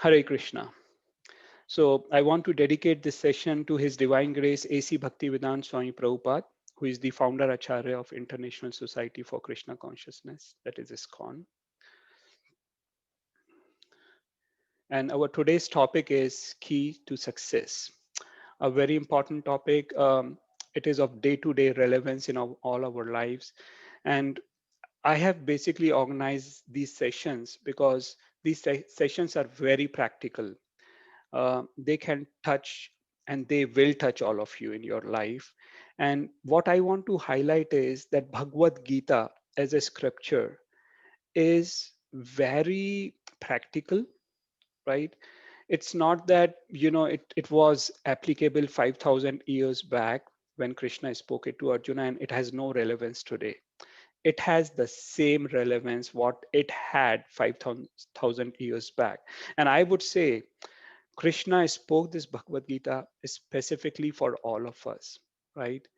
Hare Krishna. So I want to dedicate this session to His Divine Grace A.C. Bhaktivedanta Swami Prabhupada, who is the founder Acharya of International Society for Krishna Consciousness, that is ISKCON. And our today's topic is Key to Success, a very important topic. It is of day-to-day relevance in all our lives. And I have basically organized these sessions because these sessions are very practical. They can touch and they will touch all of you in your life. And what I want to highlight is that Bhagavad Gita as a scripture is very practical, right? It's not that, it was applicable 5,000 years back when Krishna spoke it to Arjuna and it has no relevance today. It has the same relevance what it had 5,000 years back. And I would say Krishna spoke this Bhagavad Gita specifically for all of us, right?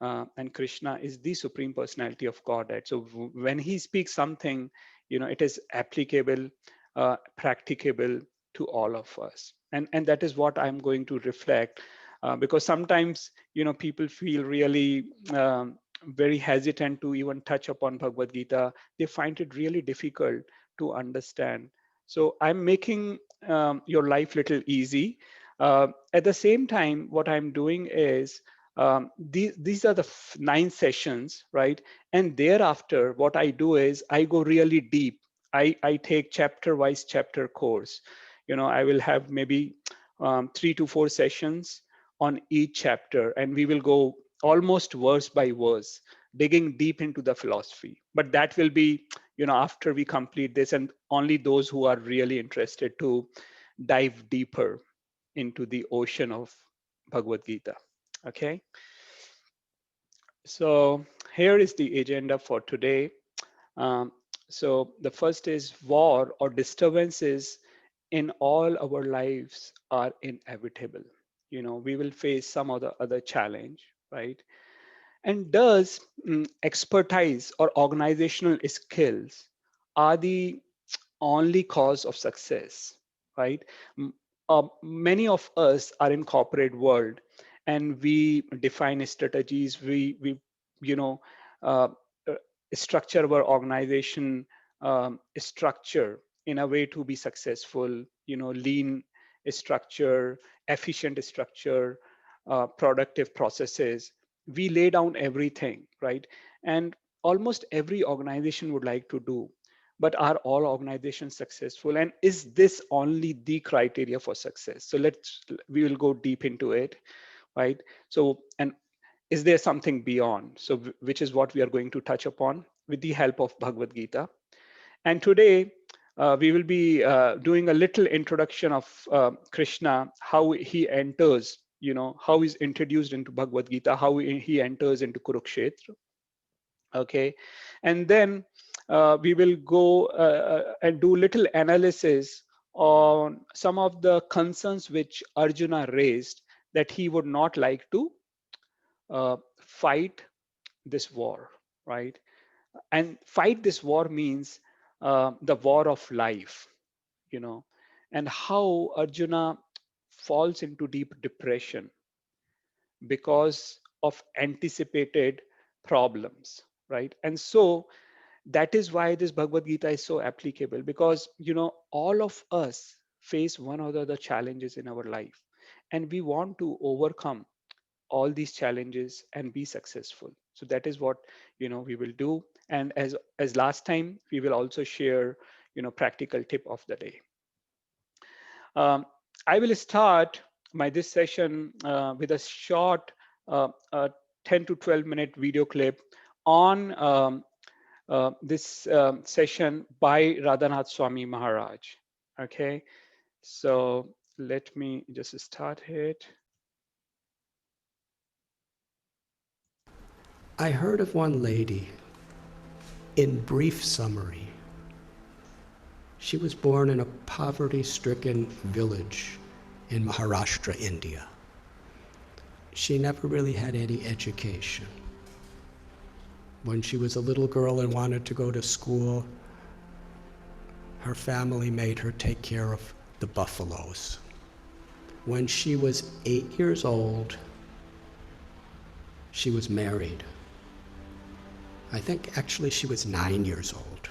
And Krishna is the Supreme Personality of Godhead. So when he speaks something, it is applicable, practicable to all of us. And that is what I'm going to reflect, because sometimes, people feel really very hesitant to even touch upon Bhagavad Gita. They find it really difficult to understand. So I'm making your life little easy. At the same time, what I'm doing is these are the 9 sessions, right? And thereafter, what I do is I go really deep. I take chapter-wise chapter course. I will have maybe 3 to 4 sessions on each chapter, and we will go almost verse by verse, digging deep into the philosophy. But that will be, after we complete this, and only those who are really interested to dive deeper into the ocean of Bhagavad Gita. Okay. So here is the agenda for today. Um, so the first is war or disturbances in all our lives are inevitable. We will face some other challenge, right? And does expertise or organizational skills are the only cause of success, right? Many of us are in corporate world, and we define strategies. We you know uh, uh, structure our organization structure in a way to be successful. Lean structure, efficient structure, productive processes. We lay down everything, right? And almost every organization would like to do, but are all organizations successful, and is this only the criteria for success? So we will go deep into it, right? So, and is there something beyond? So which is what we are going to touch upon with the help of Bhagavad Gita. And today we will be doing a little introduction of Krishna, how he enters, how he's introduced into Bhagavad Gita, how he enters into Kurukshetra. Okay. And then we will go and do little analysis on some of the concerns which Arjuna raised, that he would not like to fight this war, right? And fight this war means the war of life, you know, and how Arjuna falls into deep depression because of anticipated problems, right? And so that is why this Bhagavad Gita is so applicable, because all of us face one or the other challenges in our life, and we want to overcome all these challenges and be successful. So that is what we will do. And as last time, we will also share practical tip of the day. I will start my this session with a short uh, uh, 10 to 12 minute video clip on this session by Radhanath Swami Maharaj. Okay, so let me just start it. I heard of one lady. In brief summary, she was born in a poverty-stricken village in Maharashtra, India. She never really had any education. When she was a little girl and wanted to go to school, her family made her take care of the buffaloes. When she was 8 years old, she was married. I think actually she was 9 years old.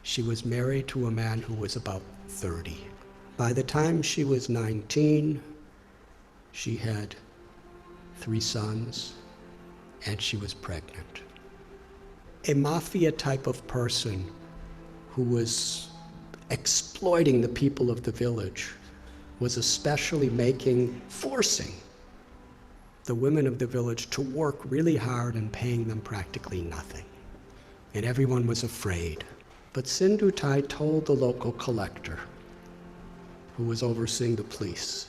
She was married to a man who was about 30. By the time she was 19, she had 3 sons, and she was pregnant. A mafia type of person who was exploiting the people of the village was especially forcing the women of the village to work really hard and paying them practically nothing. And everyone was afraid. But Sindhu Tai told the local collector, who was overseeing the police,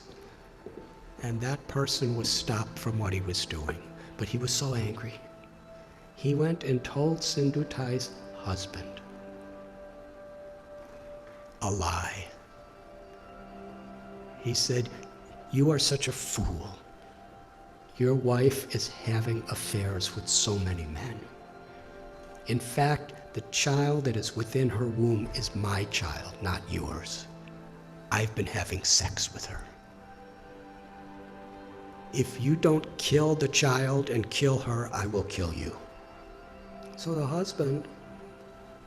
and that person was stopped from what he was doing. But he was so angry. He went and told Sindhu Tai's husband a lie. He said, "You are such a fool. Your wife is having affairs with so many men. In fact, the child that is within her womb is my child, not yours. I've been having sex with her. If you don't kill the child and kill her, I will kill you." So the husband,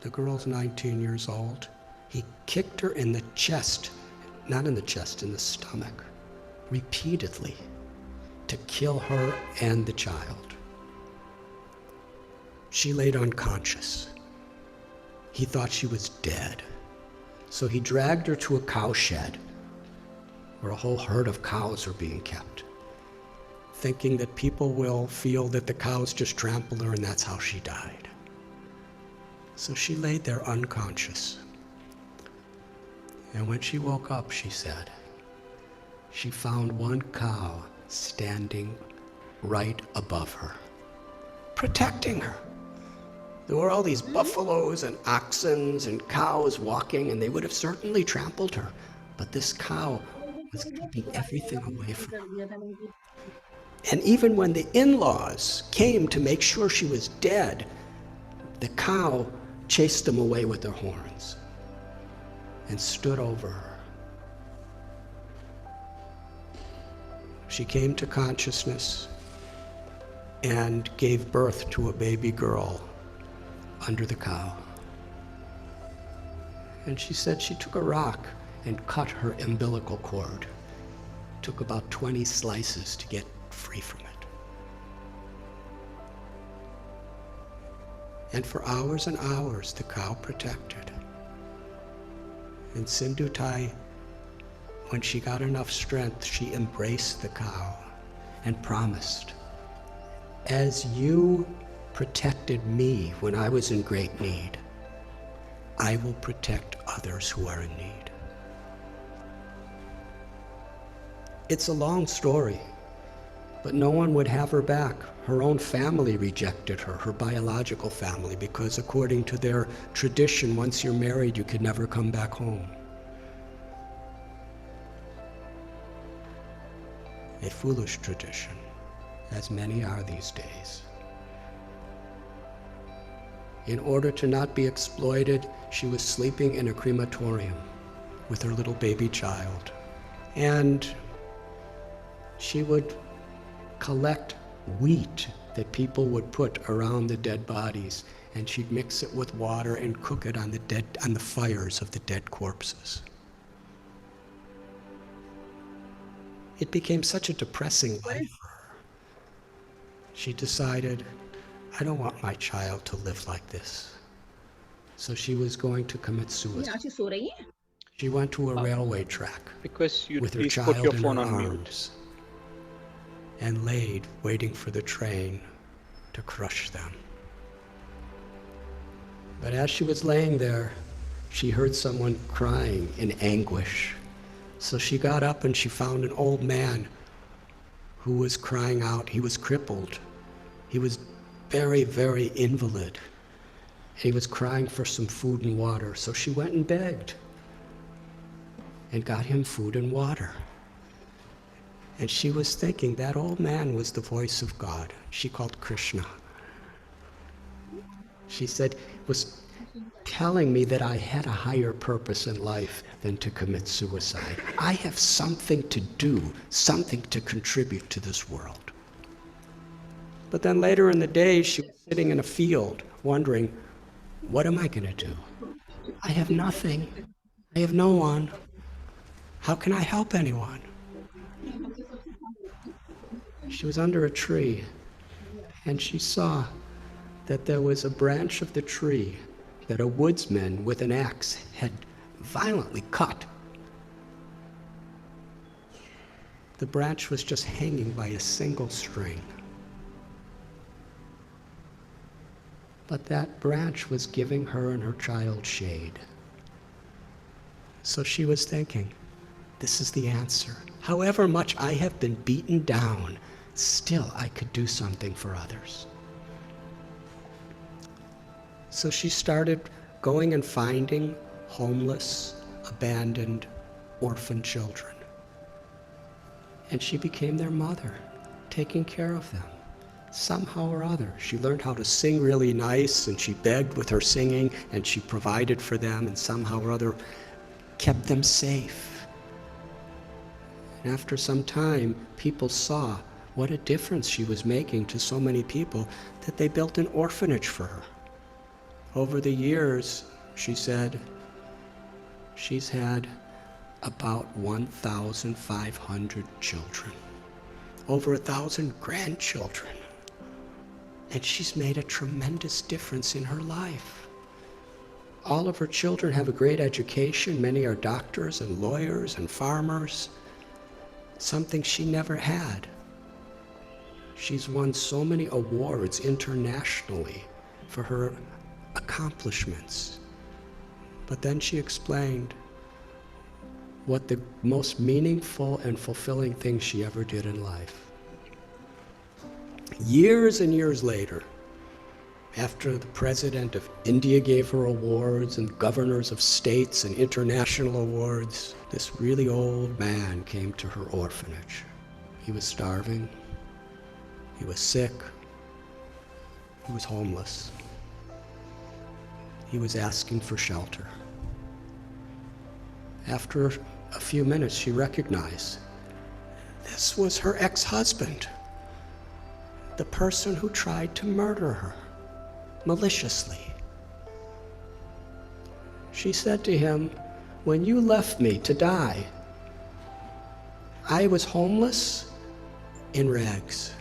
the girl's 19 years old, he kicked her in the chest, not in the chest, in the stomach, repeatedly, to kill her and the child. She laid unconscious. He thought she was dead. So he dragged her to a cow shed where a whole herd of cows are being kept, thinking that people will feel that the cows just trampled her and that's how she died. So she laid there unconscious. And when she woke up, she said, she found one cow standing right above her, protecting her. There were all these buffaloes and oxen and cows walking, and they would have certainly trampled her. But this cow was keeping everything away from her. And even when the in-laws came to make sure she was dead, the cow chased them away with their horns and stood over her. She came to consciousness and gave birth to a baby girl under the cow. And she said she took a rock and cut her umbilical cord. Took about 20 slices to get free from it. And for hours and hours, the cow protected. And Sindhu Tai, when she got enough strength, she embraced the cow and promised, as you protected me when I was in great need, I will protect others who are in need. It's a long story, but no one would have her back. Her own family rejected her, her biological family, because according to their tradition, once you're married, you could never come back home. A foolish tradition, as many are these days. In order to not be exploited, she was sleeping in a crematorium with her little baby child. And she would collect wheat that people would put around the dead bodies, and she'd mix it with water and cook it on the fires of the dead corpses. It became such a depressing life for her. She decided, I don't want my child to live like this. So she was going to commit suicide. She went to a railway track with her please put your child in phone her on mute. arms and laid waiting for the train to crush them. But as she was laying there, she heard someone crying in anguish. So she got up and she found an old man who was crying out. He was crippled. He was very, very invalid. He was crying for some food and water. So she went and begged and got him food and water. And she was thinking that old man was the voice of God. She called Krishna. She said, telling me that I had a higher purpose in life than to commit suicide. I have something to do, something to contribute to this world. But then later in the day, she was sitting in a field wondering, what am I going to do? I have nothing. I have no one. How can I help anyone? She was under a tree, and she saw that there was a branch of the tree that a woodsman with an axe had violently cut. The branch was just hanging by a single string. But that branch was giving her and her child shade. So she was thinking, this is the answer. However much I have been beaten down, still I could do something for others. So she started going and finding homeless, abandoned, orphan children. And she became their mother, taking care of them. Somehow or other, she learned how to sing really nice, and she begged with her singing, and she provided for them, and somehow or other kept them safe. And after some time, people saw what a difference she was making to so many people that they built an orphanage for her. Over the years, she said, she's had about 1,500 children, over 1,000 grandchildren. And she's made a tremendous difference in her life. All of her children have a great education. Many are doctors and lawyers and farmers, something she never had. She's won so many awards internationally for her accomplishments. But then she explained what the most meaningful and fulfilling thing she ever did in life. Years and years later, after the president of India gave her awards and governors of states and international awards, this really old man came to her orphanage. He was starving, he was sick, he was homeless. He was asking for shelter. After a few minutes, she recognized this was her ex-husband, the person who tried to murder her maliciously. She said to him, when you left me to die, I was homeless in rags.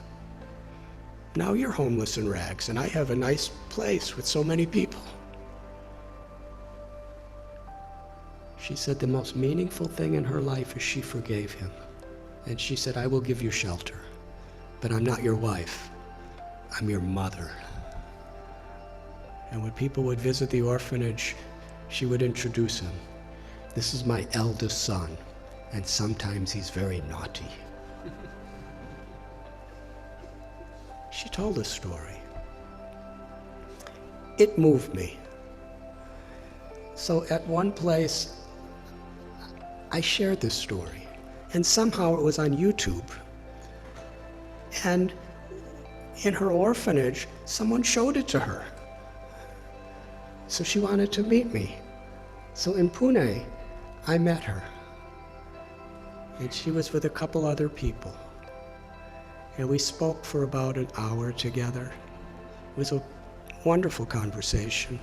Now you're homeless in rags, and I have a nice place with so many people. She said the most meaningful thing in her life is she forgave him. And she said, I will give you shelter, but I'm not your wife. I'm your mother. And when people would visit the orphanage, she would introduce him. This is my eldest son, and sometimes he's very naughty. She told a story. It moved me. So at one place, I shared this story, and somehow it was on YouTube. And in her orphanage, someone showed it to her. So she wanted to meet me. So in Pune, I met her. And she was with a couple other people. And we spoke for about an hour together. It was a wonderful conversation.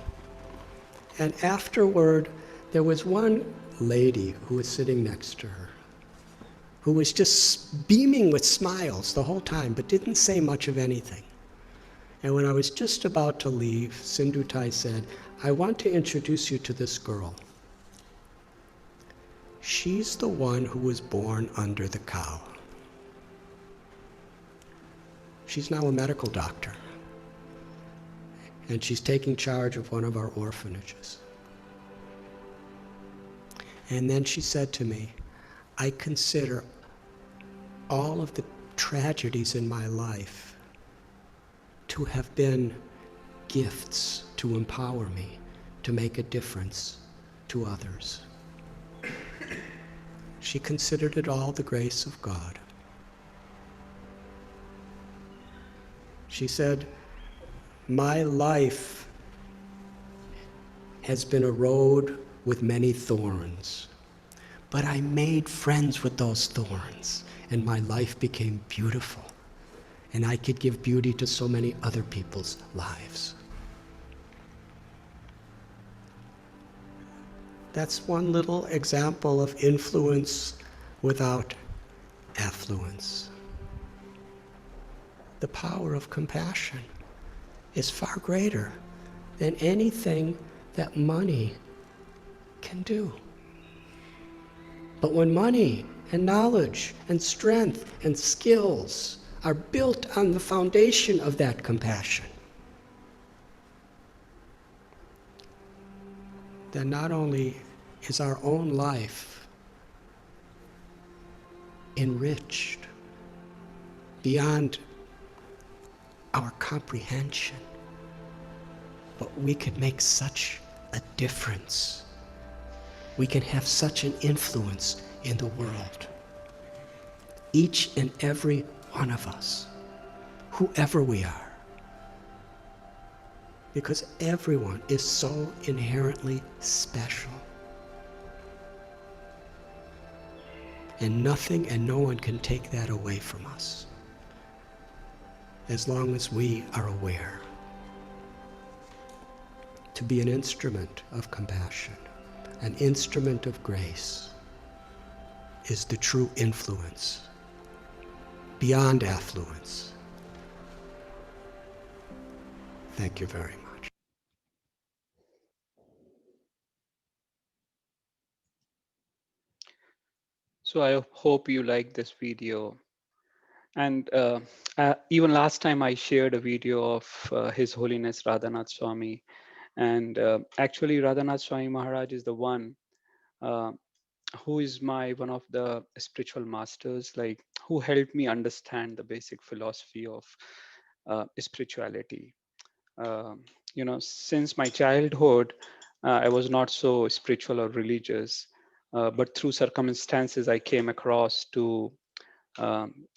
And afterward, there was one lady who was sitting next to her, who was just beaming with smiles the whole time, but didn't say much of anything. And when I was just about to leave, Sindhu Tai said, I want to introduce you to this girl. She's the one who was born under the cow. She's now a medical doctor, and she's taking charge of one of our orphanages. And then she said to me, I consider all of the tragedies in my life to have been gifts to empower me to make a difference to others. She considered it all the grace of God. She said, my life has been a road with many thorns, but I made friends with those thorns, and my life became beautiful, and I could give beauty to so many other people's lives. That's one little example of influence without affluence. The power of compassion is far greater than anything that money can do. But when money and knowledge and strength and skills are built on the foundation of that compassion, then not only is our own life enriched beyond our comprehension, but we could make such a difference. We can have such an influence in the world. Each and every one of us, whoever we are, because everyone is so inherently special. And nothing and no one can take that away from us, as long as we are aware. To be an instrument of compassion, an instrument of grace, is the true influence beyond affluence. Thank you very much. So I hope you like this video. And even last time I shared a video of His Holiness Radhanath Swami. And actually, Radhanath Swami Maharaj is the one uh, who is my one of the spiritual masters, like who helped me understand the basic philosophy of spirituality. Um, since my childhood, I was not so spiritual or religious, but through circumstances, I came across to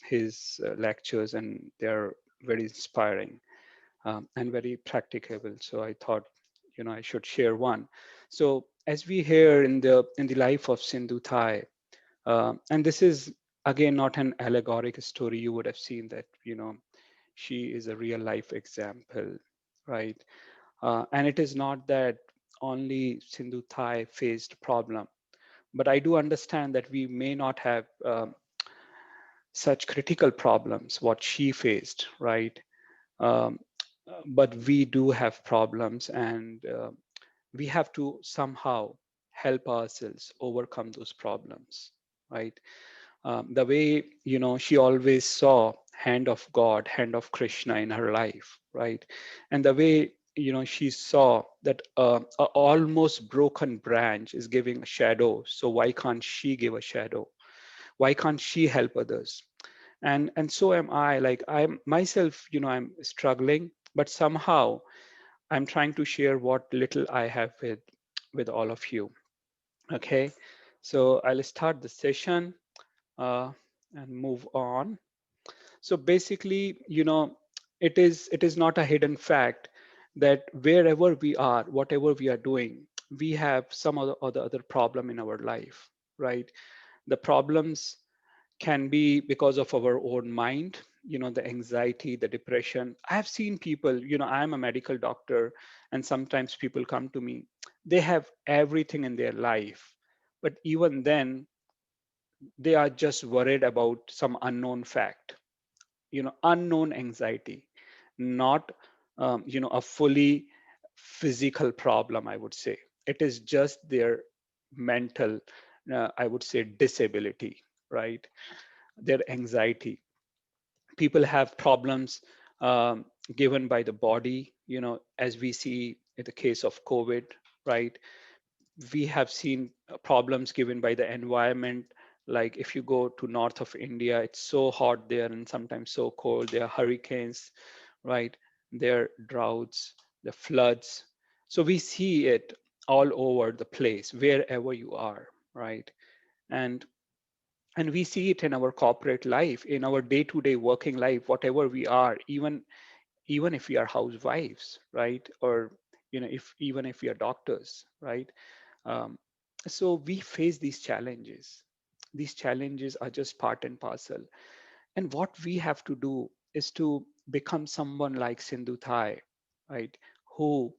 his lectures, and they're very inspiring and very practicable. So I thought, I should share one. So as we hear in the life of Sindhu Thai, and this is again not an allegoric story. You would have seen that, she is a real life example, right? And it is not that only Sindhu Thai faced problem, but I do understand that we may not have such critical problems what she faced, right? Um, but we do have problems, and we have to somehow help ourselves overcome those problems, right? The way, she always saw hand of God, hand of Krishna in her life, right? And the way, she saw that a almost broken branch is giving a shadow, so why can't she give a shadow? Why can't she help others? And so am I. Like, I'm myself, I'm struggling, but somehow I'm trying to share what little I have with all of you. Okay, so I'll start the session uh, and move on. So basically, it is not a hidden fact that wherever we are, whatever we are doing, we have some other problem in our life, right? The problems can be because of our own mind, the anxiety, the depression. I have seen people, I'm a medical doctor, and sometimes people come to me, they have everything in their life, but even then they are just worried about some unknown fact, unknown anxiety, not a fully physical problem, I would say. It is just their mental, I would say, disability, right? Their anxiety. People have problems given by the body, as we see in the case of COVID, right? We have seen problems given by the environment. Like if you go to north of India, it's so hot there and sometimes so cold. There are hurricanes, right? There are droughts, the floods. So we see it all over the place, wherever you are, right? And and we see it in our corporate life, in our day-to-day working life, whatever we are, even if we are housewives, right? Or if even if we are doctors, right? um, so we face these challenges. These challenges are just part and parcel, and what we have to do is to become someone like Sindhu Thai, right? Who,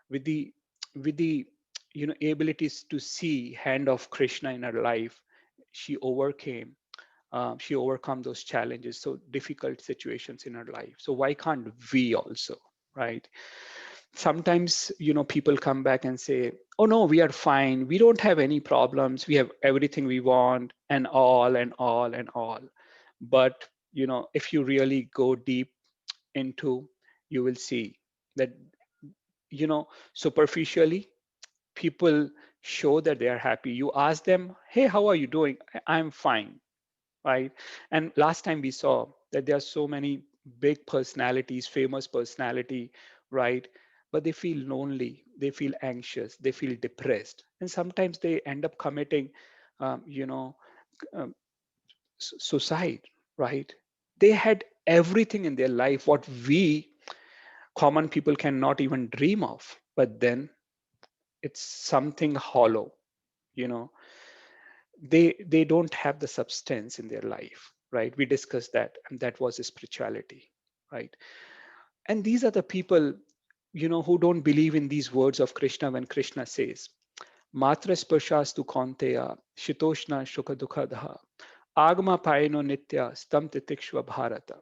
with the with the abilities to see hand of Krishna in her life, she overcame, she overcome those challenges, so difficult situations in her life. So why can't we also, right? Sometimes people come back and say, oh no, we are fine, we don't have any problems, we have everything we want, and all and all and all. But if you really go deep into, you will see that superficially people show that they are happy. You ask them, hey, how are you doing? I'm fine, right? And last time we saw that there are so many big personalities, famous personality, right? But they feel lonely, they feel anxious, they feel depressed, and sometimes they end up committing um, you know um, suicide, right? They had everything in their life what we common people cannot even dream of, but then it's something hollow. you know they don't have the substance in their life, right? We discussed that, and that was spirituality, right? And these are the people who don't believe in these words of Krishna, when Krishna says, matra spashastu kaunteya shitoshna shuka dukkha agma payano nitya stam titikshva bharata.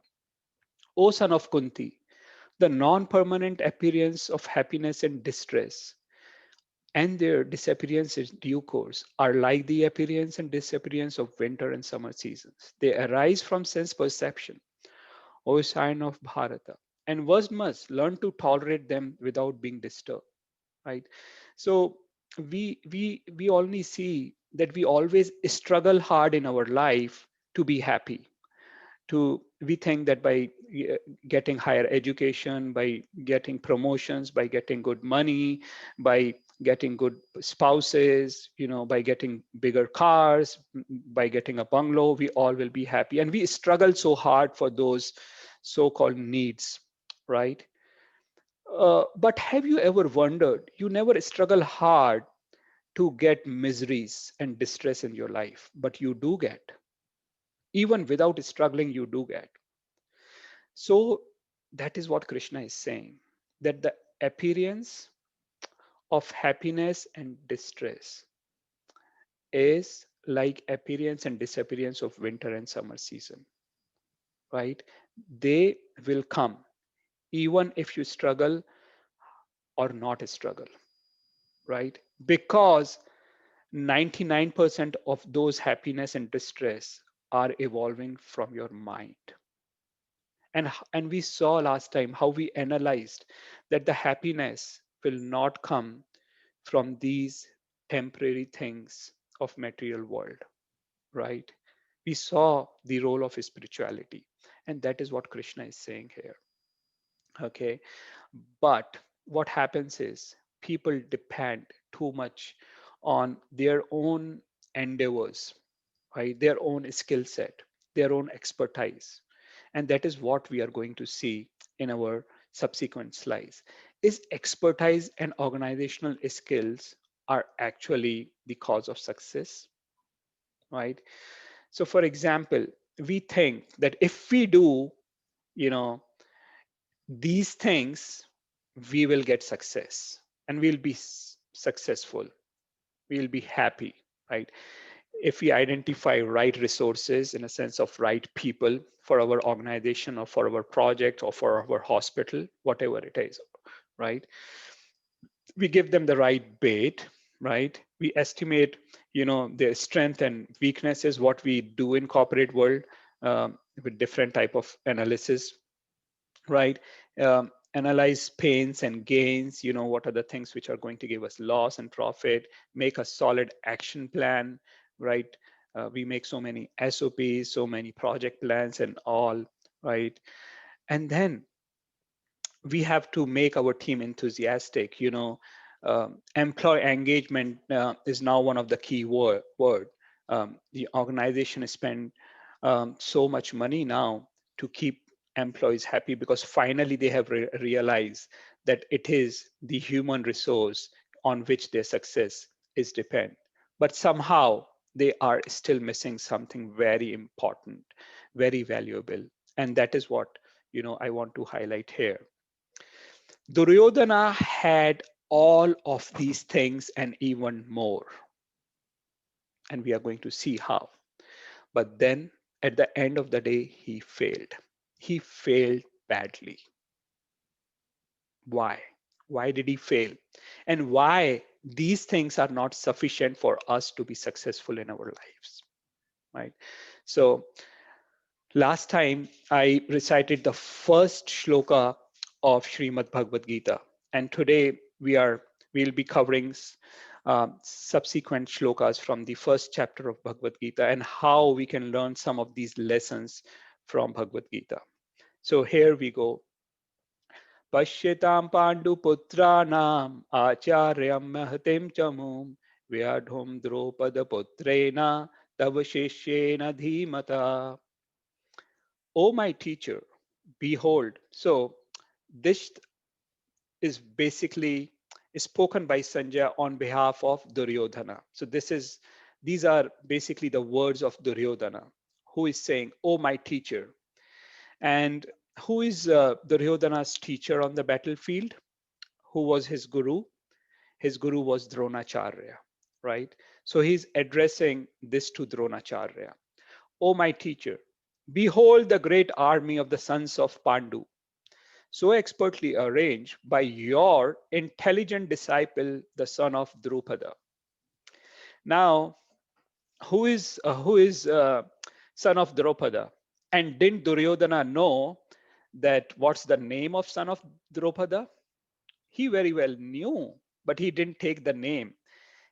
O son of Kunti, the non-permanent appearance of happiness and distress and their disappearance in due course are like the appearance and disappearance of winter and summer seasons. They arise from sense perception, O sign of Bharata, and one must learn to tolerate them without being disturbed. Right? So we only see that we always struggle hard in our life to be happy. We think that by getting higher education, by getting promotions, by getting good money, by getting good spouses, by getting bigger cars, by getting a bungalow, we all will be happy. And we struggle so hard for those so-called needs, right? But have you ever wondered, you never struggle hard to get miseries and distress in your life, but you do get, even without struggling, you do get. So that is what Krishna is saying, that the appearance of happiness and distress is like appearance and disappearance of winter and summer season, right? They will come even if you struggle or not struggle, right? Because 99% of those happiness and distress are evolving from your mind. And we saw last time how we analyzed that the happiness will not come from these temporary things of material world, right? We saw the role of spirituality, and that is what Krishna is saying here. Okay, but what happens is people depend too much on their own endeavors, right? Their own skill set, their own expertise. And that is what we are going to see in our subsequent slides. Is expertise and organizational skills are actually the cause of success, right? So for example, we think that if we do, you know, these things, we will get success and we'll be successful. We'll be happy, right? If we identify right resources, in a sense of right people for our organization or for our project or for our hospital, whatever it is, right? We give them the right bait, right? We estimate their strength and weaknesses, what we do in corporate world, with different type of analysis, right? Analyze pains and gains, what are the things which are going to give us loss and profit, make a solid action plan, right? We make so many SOPs, so many project plans and all, right? And then we have to make our team enthusiastic. Employee engagement is now one of the key word. The organization spend so much money now to keep employees happy, because finally they have realized that it is the human resource on which their success is depend. But somehow they are still missing something very important, very valuable, and that is what I want to highlight here. Duryodhana had all of these things and even more, and we are going to see how. But then at the end of the day, he failed. He failed badly. Why? Why did he fail? And why these things are not sufficient for us to be successful in our lives, right? So last time I recited the first shloka of Srimad Bhagavad Gita, and today we'll be covering subsequent shlokas from the first chapter of Bhagavad Gita and how we can learn some of these lessons from Bhagavad Gita. So here we go. Pashyatam Panduputranam Acharyam Mahatim Chamum Vyadhum Drupada Putrena Tavasheshyena Dhimata. O my teacher, behold. So this is basically spoken by Sanjay on behalf of Duryodhana. So these are basically the words of Duryodhana, who is saying, "O my teacher." And who is Duryodhana's teacher on the battlefield? Who was his guru? His guru was Dronacharya, right? So he's addressing this to Dronacharya. O my teacher, behold the great army of the sons of Pandu, so expertly arranged by your intelligent disciple, the son of Drupada. Now, who is son of Drupada? And didn't Duryodhana know that what's the name of son of Drupada? He very well knew, but he didn't take the name.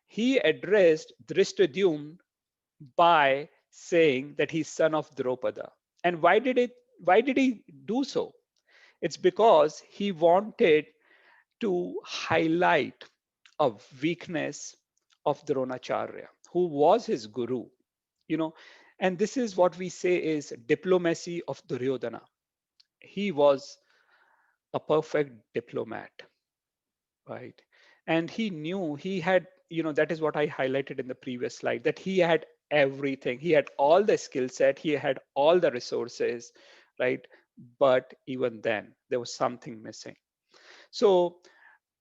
He addressed Drishtadyumna by saying that he's son of Drupada. And why did he do so? It's because he wanted to highlight a weakness of Dronacharya, who was his guru, you know. And this is what we say is diplomacy of Duryodhana. He was a perfect diplomat, right? And he knew he had, that is what I highlighted in the previous slide, that he had everything. He had all the skill set, he had all the resources, right? But even then, there was something missing. So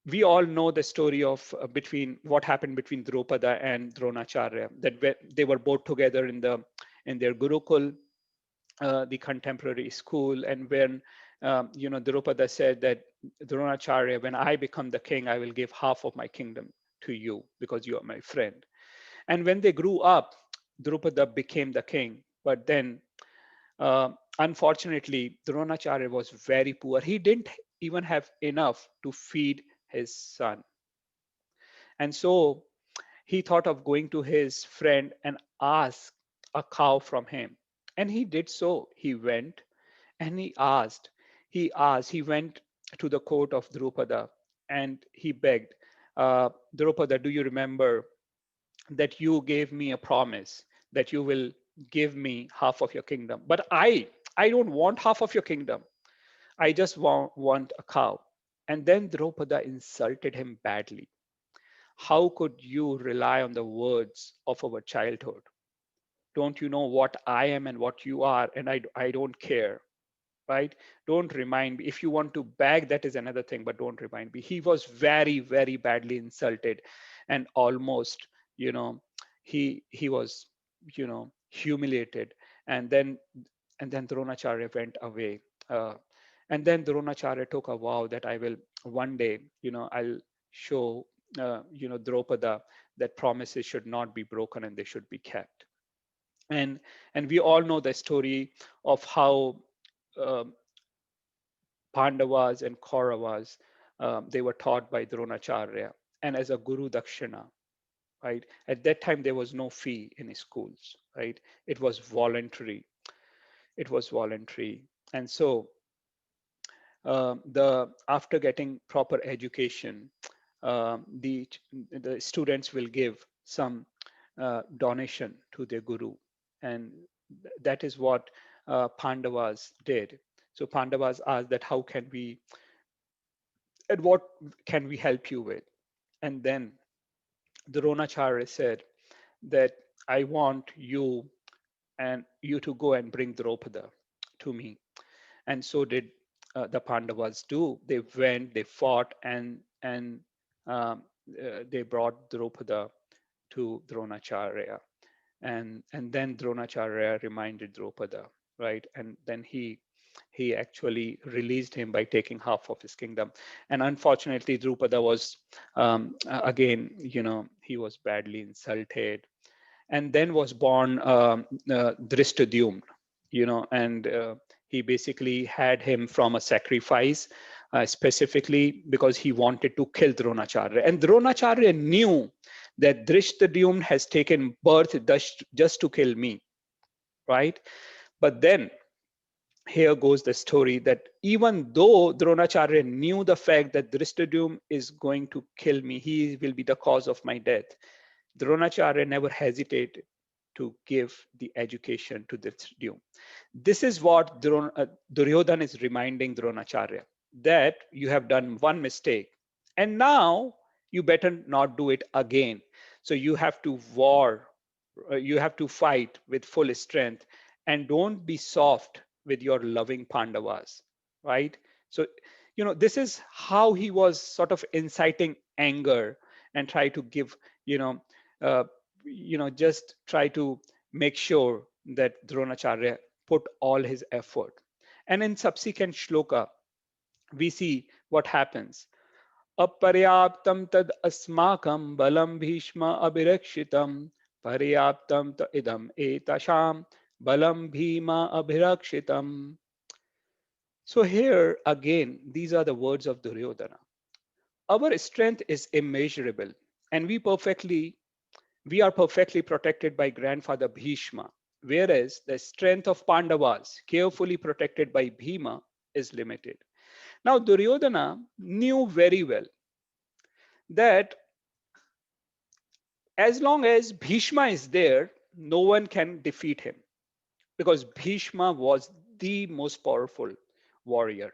we all know the story of between what happened between Drupada and Dronacharya, that they were both together in their Gurukul, the contemporary school, and when Drupada said that Dronacharya, when I become the king, I will give half of my kingdom to you because you are my friend. And when they grew up, Drupada became the king, but then unfortunately, Dronacharya was very poor. He didn't even have enough to feed his son. And so he thought of going to his friend and ask a cow from him. And he did so. He went and he went to the court of Drupada and he begged, Drupada, do you remember that you gave me a promise that you will give me half of your kingdom? But I don't want half of your kingdom. I just want a cow. And then Drupada insulted him badly. How could you rely on the words of our childhood? Don't you know what I am and what you are? And I don't care, right? Don't remind me. If you want to beg, that is another thing, but don't remind me. He was very, very badly insulted and almost, you know, he was, humiliated. And then Dronacharya went away. And then Dronacharya took a vow that I will one day, I'll show, Drupada that promises should not be broken and they should be kept. And we all know the story of how um Pandavas and Kauravas they were taught by Dronacharya and as a guru dakshina, right? At that time there was no fee in schools, right? It was voluntary. It was voluntary, and so the after getting proper education, the students will give some donation to their guru, and that is what Pandavas did. So Pandavas asked that how can we And what can we help you with? And then Dronacharya said that I want you to go and bring Draupada to me. And so did the Pandavas do. They went, they fought, and they brought Draupada to Dronacharya, and then Dronacharya reminded Draupada, right? And then he actually released him by taking half of his kingdom. And unfortunately, Drupada was again, he was badly insulted, and then was born Drishtadyumna, and he basically had him from a sacrifice, specifically because he wanted to kill Dronacharya. And Dronacharya knew that Drishtadyumna has taken birth just to kill me, right? But then here goes the story that even though Dronacharya knew the fact that Drishtadyumna is going to kill me, he will be the cause of my death, Dronacharya never hesitated to give the education to Dhristadyumna. This is what Duryodhana is reminding Dronacharya, that you have done one mistake and now you better not do it again. So you have to you have to fight with full strength, and don't be soft with your loving Pandavas, right? So, this is how he was sort of inciting anger and try to give, you know, uh, just try to make sure that Dronacharya put all his effort. And in subsequent shloka, we see what happens. Aparyaptam tad asmakam balam bhishma abhirakshitam paryaptam ta idam etasham balam bhima abhirakshitam. So here again, these are the words of Duryodhana. Our strength is immeasurable, and we are perfectly protected by grandfather Bhishma, whereas the strength of Pandavas, carefully protected by Bhima, is limited. Now, Duryodhana knew very well that as long as Bhishma is there, no one can defeat him, because Bhishma was the most powerful warrior.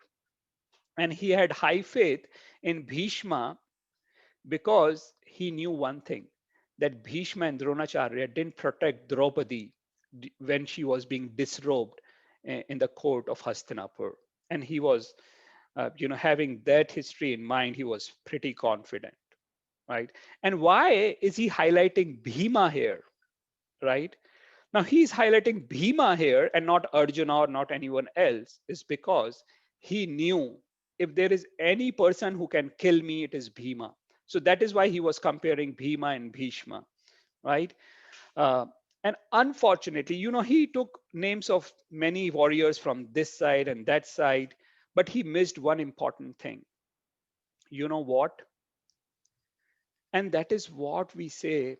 And he had high faith in Bhishma because he knew one thing, that Bhishma and Dronacharya didn't protect Draupadi when she was being disrobed in the court of Hastinapur. And he was, having that history in mind, he was pretty confident, right? And why is he highlighting Bhima here, right? Now he's highlighting Bhima here and not Arjuna or not anyone else, is because he knew if there is any person who can kill me, it is Bhima. So that is why he was comparing Bhima and Bhishma, right? Uh, and unfortunately, he took names of many warriors from this side and that side, but he missed one important thing. You know what? And that is what we say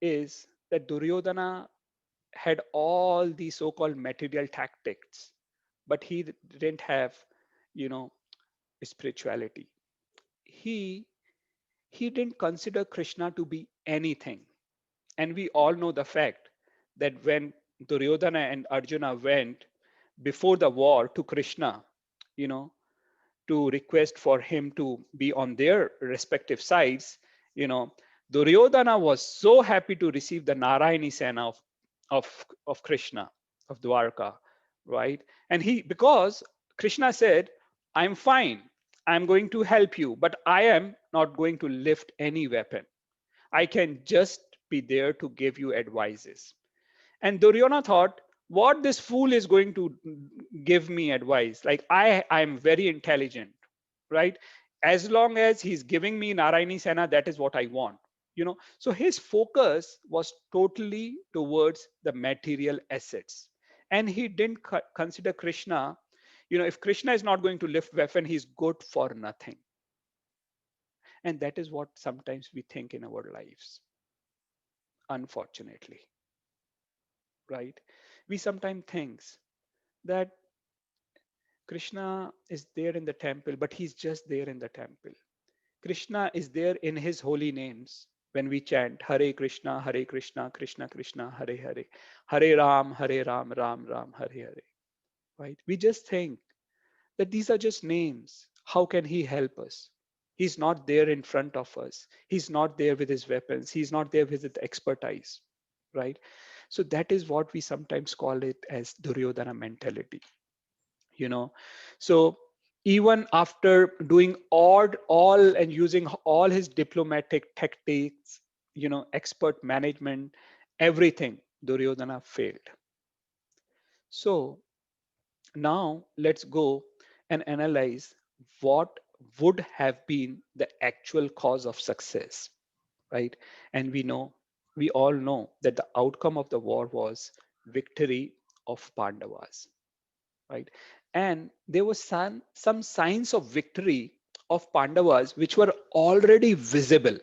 is that Duryodhana had all these so-called material tactics, but he didn't have, you know, spirituality. He he didn't consider Krishna to be anything. And we all know the fact that when Duryodhana and Arjuna went before the war to Krishna, you know, to request for him to be on their respective sides, you know, Duryodhana was so happy to receive the Narayani Sena of Krishna, of Dwarka, right? And because Krishna said, I'm fine, I'm going to help you, but I am not going to lift any weapon. I can just be there to give you advices. And Duryodhana thought, what this fool is going to give me advice? Like I'm very intelligent, right? As long as he's giving me Narayani Sena, that is what I want. So his focus was totally towards the material assets. And he didn't consider Krishna, if Krishna is not going to lift weapon, he's good for nothing. And that is what sometimes we think in our lives, unfortunately, right? We sometimes think that Krishna is there in the temple, but he's just there in the temple. Krishna is there in his holy names when we chant Hare Krishna, Hare Krishna, Krishna Krishna, Hare Hare, Hare Ram, Ram Ram, Hare Hare. Right? We just think that these are just names. How can he help us? He's not there in front of us. He's not there with his weapons. He's not there with his expertise, right? So that is what we sometimes call it as Duryodhana mentality, you know. So even after doing all and using all his diplomatic tactics, expert management, everything, Duryodhana failed. So now let's go and analyze what would have been the actual cause of success, right? And we all know that the outcome of the war was victory of Pandavas, right? And there was some signs of victory of Pandavas which were already visible,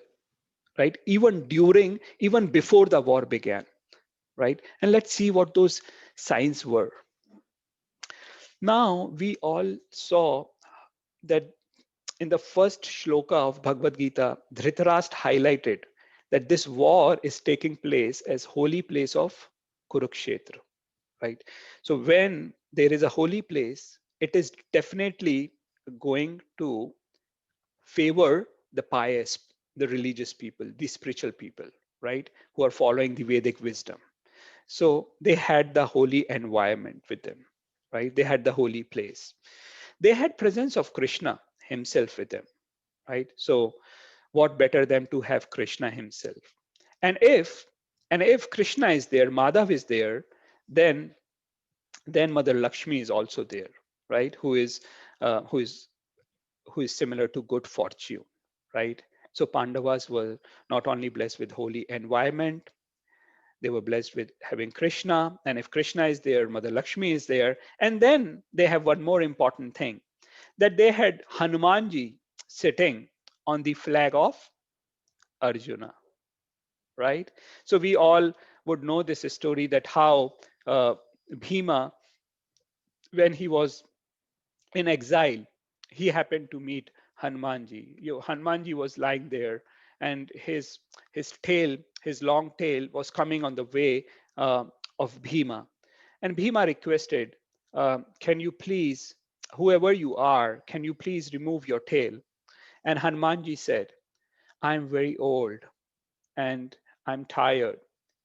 right? Even before the war began, right? And let's see what those signs were. Now we all saw that in the first shloka of Bhagavad Gita, Dhritarashtra highlighted that this war is taking place as holy place of Kurukshetra, right? So when there is a holy place, it is definitely going to favor the pious, the religious people, the spiritual people, right? Who are following the Vedic wisdom. So they had the holy environment with them, right? They had the holy place. They had presence of Krishna himself with them, right? So what better than to have Krishna himself? And if Krishna is there, Madhav is there, then Mother Lakshmi is also there, right? Uh, who is who is similar to good fortune, right? So Pandavas were not only blessed with holy environment, they were blessed with having Krishna, and if Krishna is there, Mother Lakshmi is there, and then they have one more important thing, that they had Hanumanji sitting on the flag of Arjuna, right? So we all would know this story, that how Bhima, when he was in exile, he happened to meet Hanumanji. Hanumanji was lying there, and his tail, his long tail, was coming on the way uh, of Bhima. And Bhima requested, "Can you please, whoever you are, can you please remove your tail?" And Hanumanji said, "I'm very old and I'm tired.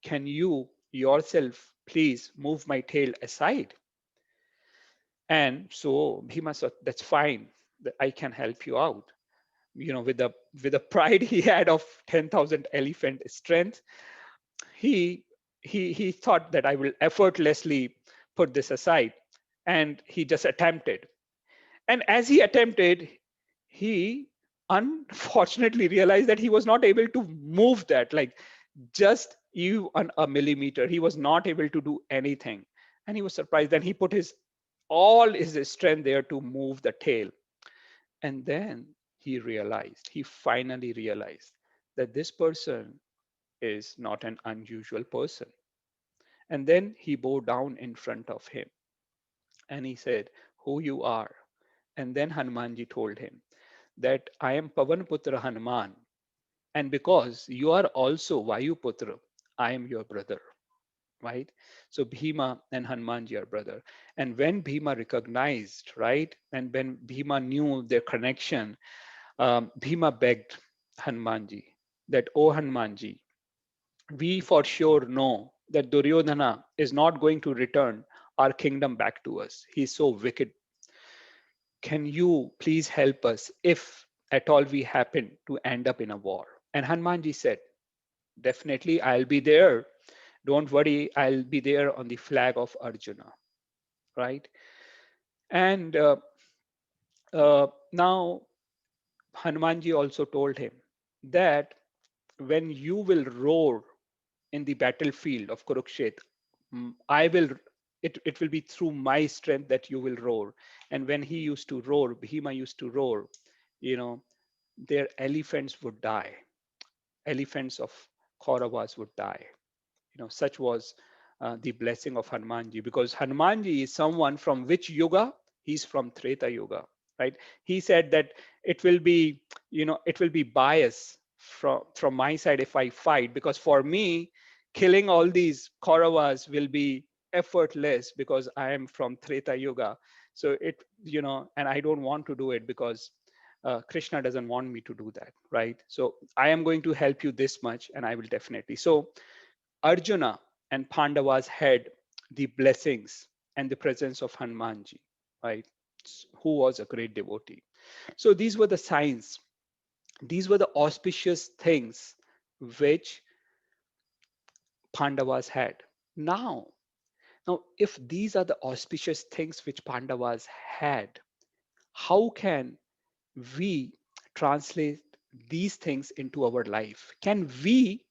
Can you yourself please move my tail aside?" And so Bhima said, "That's fine. I can help you out." With the pride he had of 10,000 elephant strength, he he thought that I will effortlessly put this aside, and he just attempted. And as he attempted, he unfortunately realized that he was not able to move that, like just even a millimeter. He was not able to do anything. And he was surprised. Then he put his all his strength there to move the tail. And then he finally realized that this person is not an unusual person. And then he bowed down in front of him and he said, "Who you are?" And then Hanumanji told him that, "I am Pavanputra Hanuman. And because you are also Vayuputra, I am your brother." Right? So Bhima and Hanumanji are brother. And when Bhima recognized, right, and when Bhima knew their connection, Bhima begged Hanumanji that, "Oh Hanumanji, we for sure know that Duryodhana is not going to return our kingdom back to us. He's so wicked. Can you please help us if at all we happen to end up in a war?" And Hanumanji said, "Definitely, I'll be there. Don't worry, I'll be there on the flag of Arjuna." Right? And now Hanumanji also told him that when you will roar in the battlefield of Kurukshetra, I will. It will be through my strength that you will roar. And when he used to roar, Bhima used to roar, you know, their elephants would die. Elephants of Kauravas would die. Such was the blessing of Hanumanji, because Hanumanji is someone from which yuga? He's from Treta Yuga, right? He said that it will be bias from my side if I fight, because for me, killing all these Kauravas will be effortless because I am from Treta Yuga. So and I don't want to do it because Krishna doesn't want me to do that, right? So I am going to help you this much, and I will definitely. So Arjuna and Pandavas had the blessings and the presence of Hanumanji, right? Who was a great devotee. So these were the signs, these were the auspicious things which Pandavas had. Now, if these are the auspicious things which Pandavas had, how can we translate these things into our life? Can we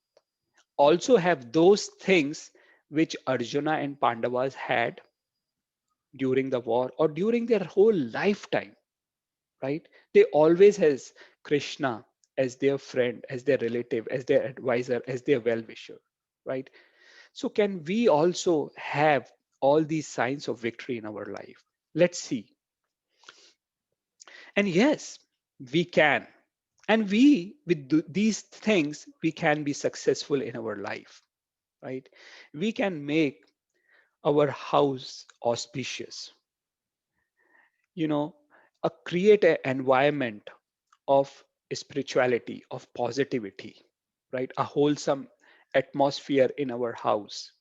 also have those things which Arjuna and Pandavas had during the war or during their whole lifetime, right? They always has Krishna as their friend, as their relative, as their advisor, as their well-wisher, right? So can we also have all these signs of victory in our life? Let's see. And yes, we can. And we, with these things, we can be successful in our life, right? We can make our house auspicious, you know, create an environment of spirituality, of positivity, right? A wholesome atmosphere in our house,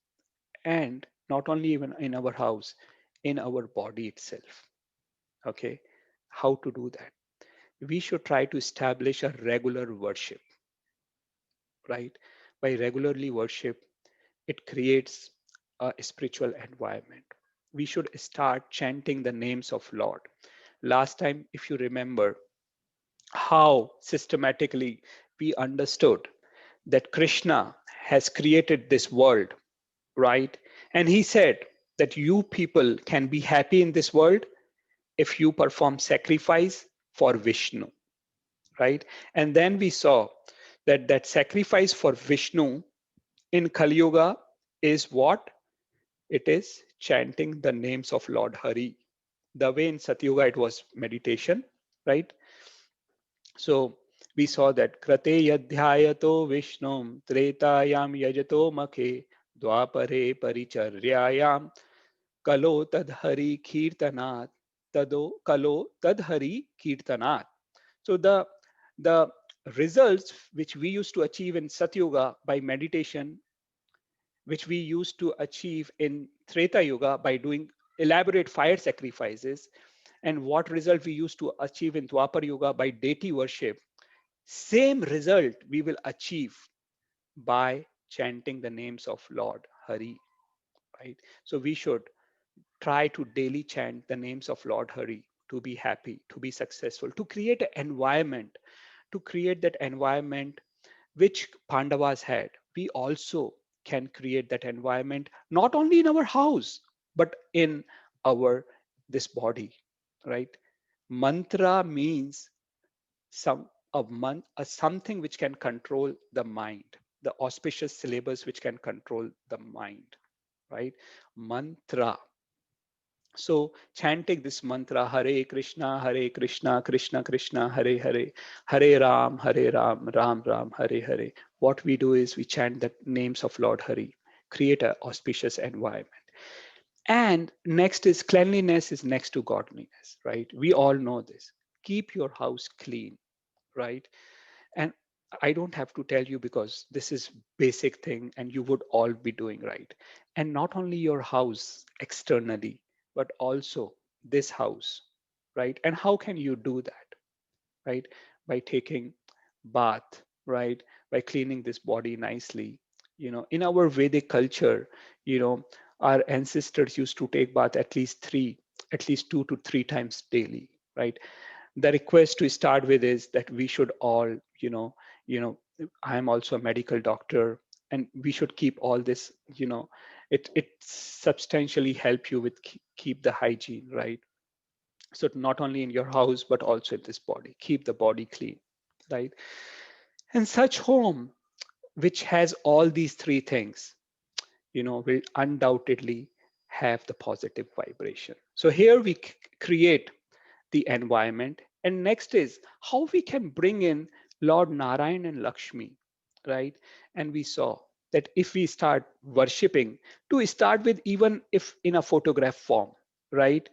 and not only even in our house, in our body itself. Okay, how to do that? We should try to establish a regular worship, right? By regularly worship, it creates a spiritual environment. We should start chanting the names of Lord. Last time, if you remember, how systematically we understood that Krishna has created this world, right? And he said that you people can be happy in this world if you perform sacrifice for Vishnu, right? And then we saw that that sacrifice for Vishnu in Kali Yuga is what? It is chanting the names of Lord Hari. The way in Satyuga it was meditation, right? So we saw that krate yadhyayato vishnum tretayam yajato makhe dwapare paricharyayam kalo tadhari kirtanat tado kalo tadhari kirtanat. So the results which we used to achieve in Satyuga by meditation, which we used to achieve in Treta Yuga by doing elaborate fire sacrifices, and what result we used to achieve in Dwapar Yuga by deity worship, same result we will achieve by chanting the names of Lord Hari, right? So we should try to daily chant the names of Lord Hari to be happy, to be successful, to create an environment, to create that environment which Pandavas had. We also can create that environment not only in our house, but in our this body, right? Mantra means some a something which can control the mind, the auspicious syllabus which can control the mind, right? Mantra. So chanting this mantra, Hare Krishna, Hare Krishna, Krishna Krishna, Hare Hare, Hare Ram, Hare Ram, Ram Ram, Hare Hare. What we do is we chant the names of Lord Hari, create an auspicious environment. And next is cleanliness is next to godliness, right? We all know this. Keep your house clean, right? And I don't have to tell you because this is basic thing and you would all be doing right. And not only your house externally, but also this house, right? And how can you do that, right? By taking bath, right? By cleaning this body nicely. In our Vedic culture, our ancestors used to take bath at least 2 to 3 times daily, right? The request to start with is that we should all, you know I am also a medical doctor, and we should keep all this, it substantially help you with keep the hygiene, right? So not only in your house but also in this body, keep the body clean, right? And such home which has all these three things, will undoubtedly have the positive vibration. So here we create the environment. And next is how we can bring in Lord Narayan and Lakshmi, right? And we saw that if we start worshipping, to start with, even if in a photograph form, right?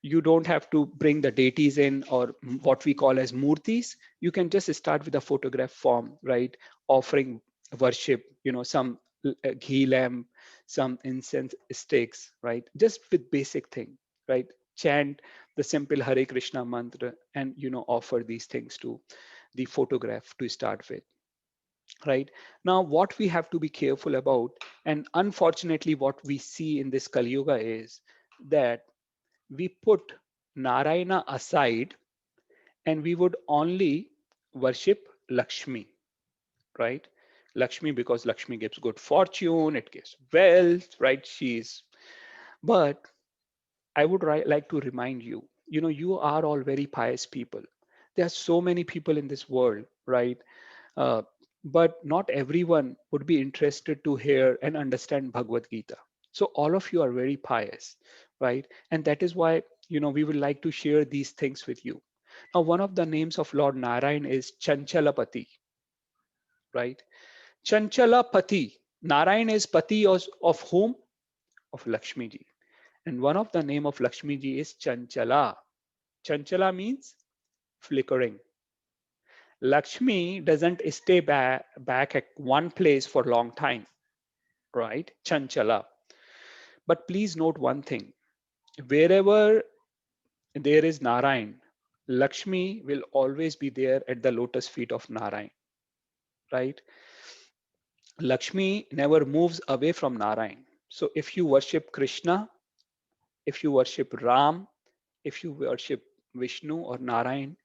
You don't have to bring the deities in, or what we call as murtis. You can just start with a photograph form, right? Offering worship, some ghee lamp, some incense sticks, right? Just with basic thing, right? Chant the simple Hare Krishna mantra, and offer these things to the photograph to start with, right? Now what we have to be careful about, and unfortunately what we see in this Kali Yuga, is that we put Narayana aside and we would only worship Lakshmi, right? Lakshmi, because Lakshmi gives good fortune, it gives wealth, right? But I would like to remind you, you are all very pious people. There are so many people in this world, right? Uh, but not everyone would be interested to hear and understand Bhagavad Gita. So all of you are very pious, right? And that is why, we would like to share these things with you. Now, one of the names of Lord Narayan is Chanchalapati, right? Chanchalapati. Narayan is Pati of whom? Of Lakshmi ji. And one of the name of Lakshmi ji is Chanchala. Chanchala means flickering. Lakshmi doesn't stay back at one place for a long time, right? Chanchala. But please note one thing. Wherever there is Narayan, Lakshmi will always be there at the lotus feet of Narayan, right? Lakshmi never moves away from Narayan. So if you worship Krishna, if you worship Ram, if you worship Vishnu or Narayan,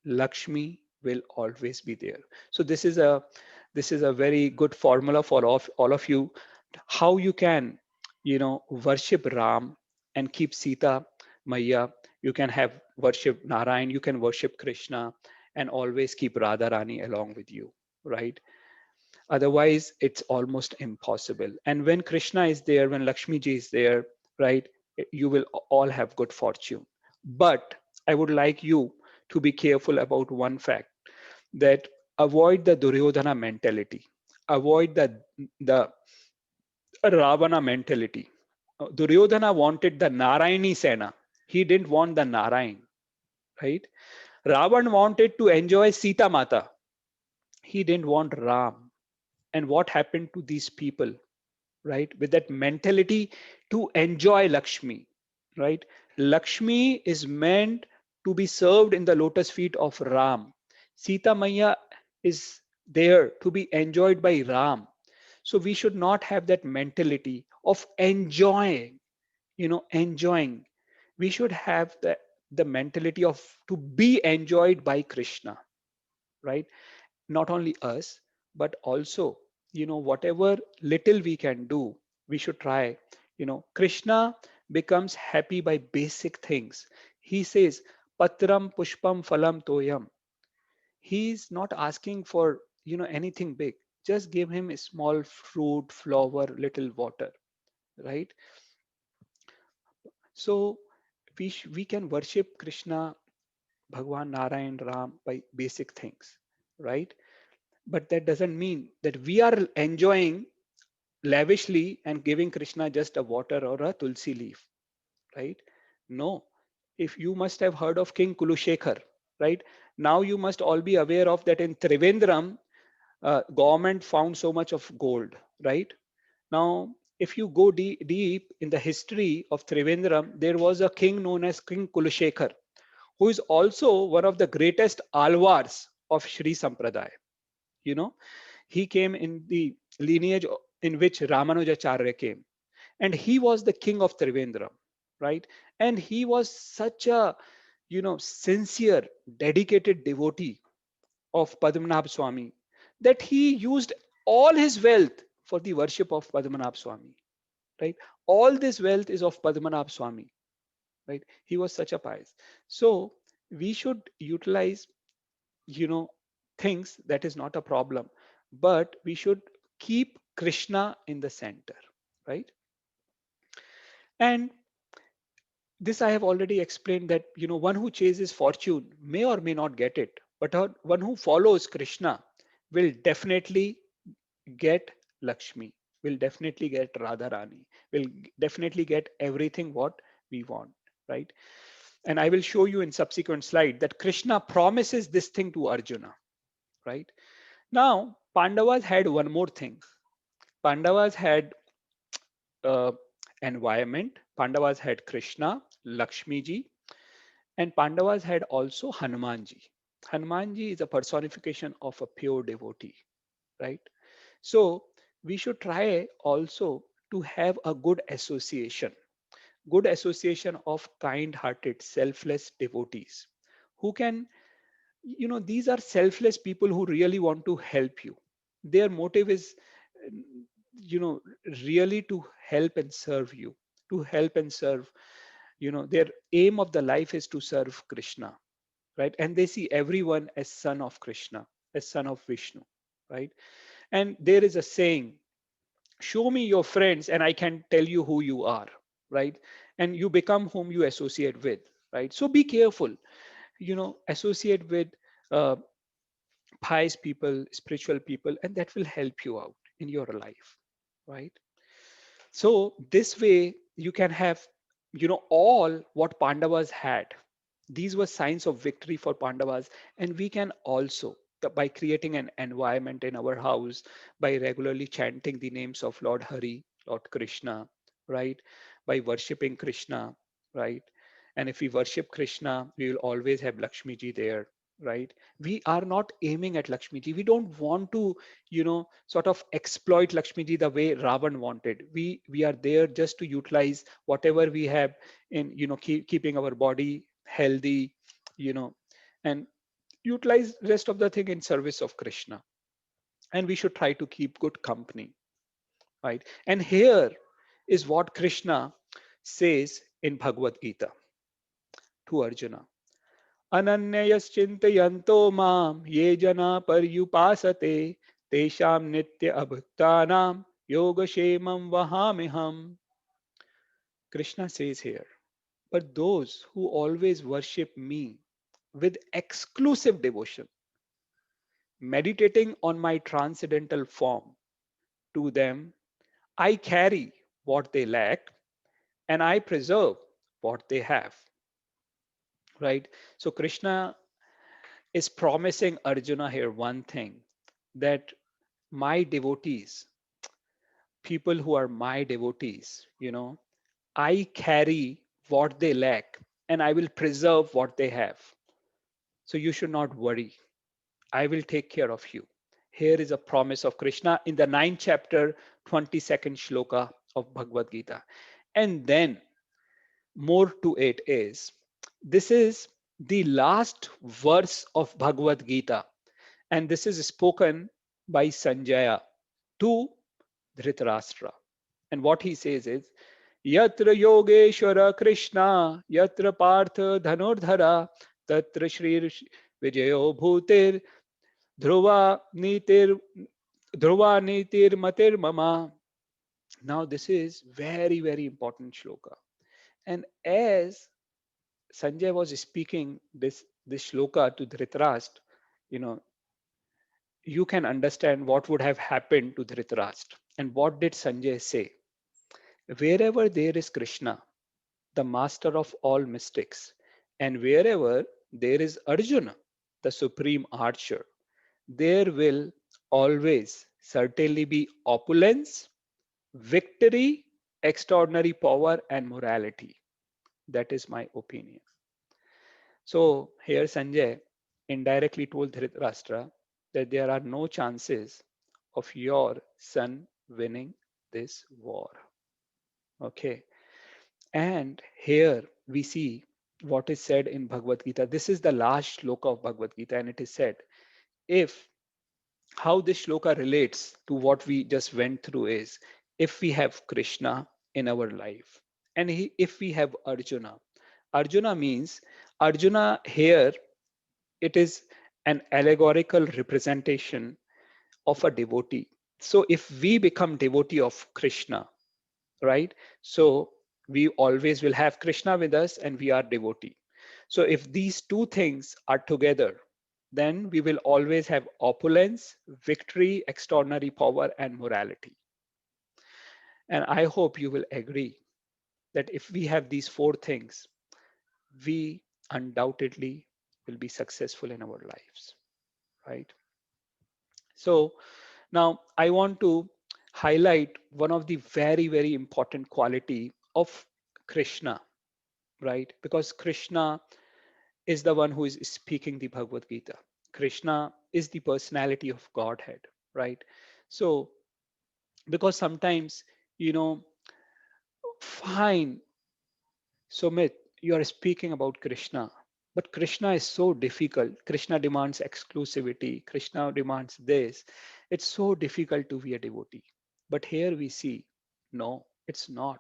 Lakshmi will always be there. So this is a very good formula for all of you, how you can worship Ram and keep Sita Maya. You can have worship Narayan, you can worship Krishna, and always keep Radha Rani along with you, right? Otherwise it's almost impossible. And when Krishna is there, when Lakshmi ji is there, right, you will all have good fortune. But I would like you to be careful about one fact, that avoid the Duryodhana mentality, avoid the Ravana mentality. Duryodhana wanted the Narayani Sena, he didn't want the Narayan, right? Ravan wanted to enjoy Sita Mata, he didn't want Ram. And what happened to these people, right, with that mentality to enjoy Lakshmi, right? Lakshmi is meant to be served in the lotus feet of Ram. Sita Maya is there to be enjoyed by Ram. So we should not have that mentality of enjoying, enjoying. We should have the mentality of to be enjoyed by Krishna, right? Not only us, but also, whatever little we can do, we should try. Krishna becomes happy by basic things. He says, Patram Pushpam Phalam Toyam. He's not asking for, anything big. Just give him a small fruit, flower, little water, right? So we can worship Krishna, Bhagwan Narayan, Ram by basic things, right? But that doesn't mean that we are enjoying lavishly and giving Krishna just a water or a tulsi leaf, right? No. If you must have heard of King Kulushekhar, right? Now you must all be aware of that in Trivandrum, government found so much of gold, right? Now, if you go deep in the history of Trivandrum, there was a king known as King Kulushekhar, who is also one of the greatest alvars of Sri Sampradaya. You know, he came in the lineage in which Ramanujacharya came, and he was the king of Trivandrum, right? And he was such a, sincere, dedicated devotee of Padmanabh Swami that he used all his wealth for the worship of Padmanabh Swami, right? All this wealth is of Padmanabh Swami, right? He was such a pious. So we should utilize, you know, things, that is not a problem, but we should keep Krishna in the center, right? And this I have already explained, that one who chases fortune may or may not get it, but one who follows Krishna will definitely get Lakshmi, will definitely get Radharani, will definitely get everything what we want, right? And I will show you in subsequent slide that Krishna promises this thing to Arjuna, right? Now, Pandavas had one more thing. Pandavas had uh, environment. Pandavas had Krishna, Lakshmi ji, and Pandavas had also Hanumanji. Hanumanji is a personification of a pure devotee, right? So we should try also to have a good association of kind-hearted, selfless devotees who can, these are selfless people who really want to help you. Their motive is, you know, really to help and serve you, to help and serve. Their aim of the life is to serve Krishna, right? And they see everyone as son of Krishna, as son of Vishnu, right? And there is a saying, show me your friends and I can tell you who you are, right? And you become whom you associate with, right? So be careful, associate with uh, pious people, spiritual people, and that will help you out in your life, right? So this way you can have, all what Pandavas had. These were signs of victory for Pandavas, and we can also, by creating an environment in our house, by regularly chanting the names of Lord Hari, Lord Krishna, right? By worshipping Krishna, right? And if we worship Krishna, we will always have Lakshmi ji there, right? We are not aiming at Lakshmi ji. We don't want to, sort of exploit Lakshmi ji the way Ravan wanted. We are there just to utilize whatever we have in, keeping our body healthy, you know, and utilize rest of the thing in service of Krishna. And we should try to keep good company, right? And here is what Krishna says in Bhagavad Gita to Arjuna. Ananyayascintayanto mam ye jana paryupasate tesham nitya abhuktanam yogashemam vahamiham. Krishna says here, but those who always worship me with exclusive devotion, meditating on my transcendental form, to them I carry what they lack and I preserve what they have. Right? So Krishna is promising Arjuna here one thing, that my devotees, people who are my devotees, I carry what they lack and I will preserve what they have. So you should not worry. I will take care of you. Here is a promise of Krishna in the 9th chapter, 22nd shloka of Bhagavad Gita. And then more to it is, this is the last verse of Bhagavad Gita. And this is spoken by Sanjaya to Dhritarashtra. And what he says is, Yatra Yogeshwara Krishna, Yatra Partha Dhanurdhara, Tatra Shri Vijayo Bhutir, Dhruva Nitir, Dhruva Nitir Matir Mama. Now, this is very, very important shloka. And as Sanjay was speaking this shloka to Dhritarashtra, you know, you can understand what would have happened to Dhritarashtra. And what did Sanjay say? Wherever there is Krishna, the master of all mystics, and wherever there is Arjuna, the supreme archer, there will always certainly be opulence, victory, extraordinary power, and morality. That is my opinion. So here Sanjay indirectly told Dhritarashtra that there are no chances of your son winning this war. Okay. And here we see what is said in Bhagavad Gita. This is the last shloka of Bhagavad Gita, and it is said, if how this shloka relates to what we just went through is, if we have Krishna in our life, and if we have Arjuna. Arjuna means, Arjuna here, it is an allegorical representation of a devotee. So if we become devotee of Krishna, right? So we always will have Krishna with us and we are devotee. So if these two things are together, then we will always have opulence, victory, extraordinary power, and morality. And I hope you will agree that if we have these four things, we undoubtedly will be successful in our lives, right? So now I want to highlight one of the very, very important quality of Krishna, right? Because Krishna is the one who is speaking the Bhagavad Gita. Krishna is the personality of Godhead, right? So because sometimes, you know, fine, Sumit, you are speaking about Krishna, but Krishna is so difficult. Krishna demands exclusivity. Krishna demands this. It's so difficult to be a devotee. But here we see, no, it's not.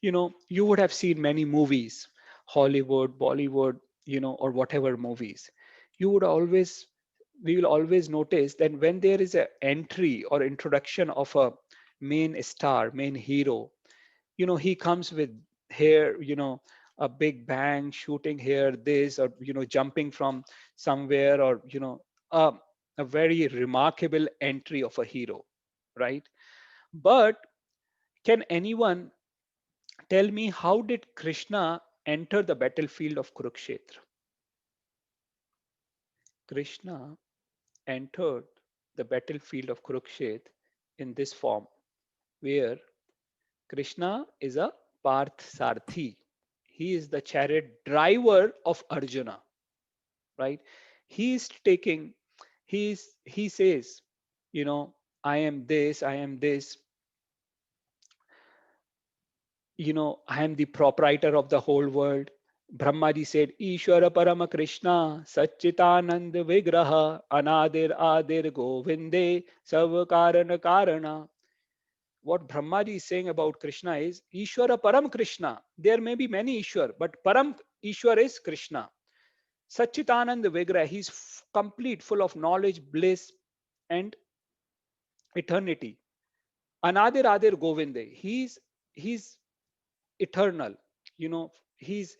You would have seen many movies, Hollywood, Bollywood, or whatever movies. You would always, we will always notice that when there is an entry or introduction of a main star, main hero, he comes with hair, a big bang shooting here, this, or jumping from somewhere, or a, a very remarkable entry of a hero, right? But can anyone tell me, how did Krishna enter the battlefield of Kurukshetra? Krishna entered the battlefield of Kurukshetra in this form, where Krishna is a Parth Sarthi. He is the chariot driver of Arjuna, right? He is taking, he says, you know, I am this, I am the proprietor of the whole world. Brahmaji said, Ishwara Parama Krishna, Satchitanand Vigraha, Anadir Adir Govinde, Sarvakarana Karana. What Brahmaji is saying about Krishna is Ishwara Param Krishna. There may be many Ishwar, but Param Ishwar is Krishna. Satchitanand Vigraha, he's complete, full of knowledge, bliss, and eternity. Anadir Adir Govinde, he's eternal. You know, he's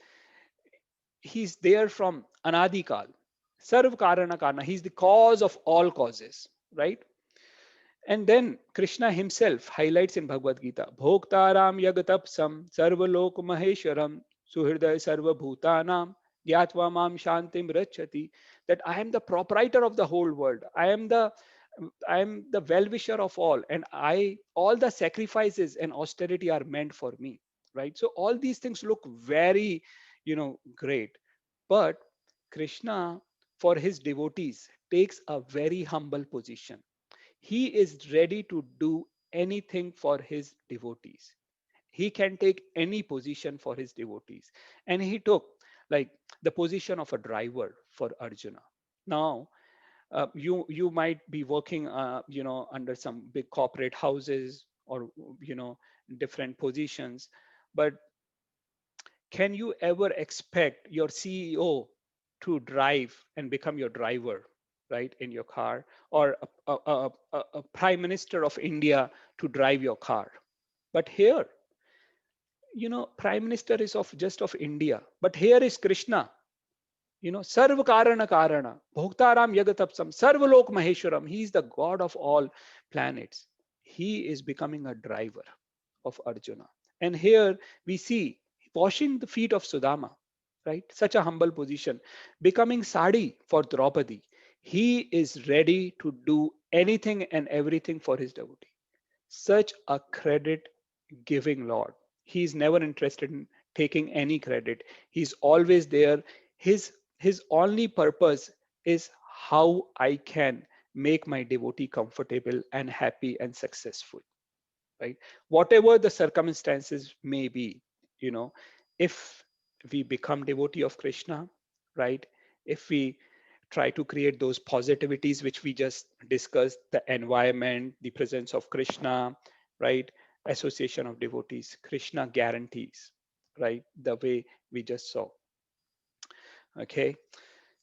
he's there from Anadikal. Sarv Karana Karana. He's the cause of all causes, right? And then Krishna himself highlights in Bhagavad Gita, Bhoktaram Yagatapsam Sarvalok Maheshwaram Suhridaya Sarva Bhutanam Gyatva Mam Shantim Rachati, that I am the proprietor of the whole world. I am the well-wisher of all, and all the sacrifices and austerity are meant for me. Right. So all these things look very, great. But Krishna, for his devotees, takes a very humble position. He is ready to do anything for his devotees. He can take any position for his devotees. And he took, like, the position of a driver for Arjuna. Now, you might be working, under some big corporate houses, or different positions, but can you ever expect your CEO to drive and become your driver, right, in your car, or a prime minister of India to drive your car? But here, prime minister is of India, but here is Krishna, Sarva Karana Karana, Bhoktaram Yagatapsam, Sarvalok Maheshwaram. He is the God of all planets. He is becoming a driver of Arjuna. And here we see washing the feet of Sudama, right? Such a humble position. Becoming Sadi for Draupadi. He is ready to do anything and everything for his devotee. Such a credit giving Lord. He is never interested in taking any credit. He's always there. His only purpose is how I can make my devotee comfortable and happy and successful, right? Whatever the circumstances may be, you know, if we become devotee of Krishna, right? If we try to create those positivities which we just discussed, the environment, the presence of Krishna, right? Association of devotees, Krishna guarantees, right? The way we just saw. Okay.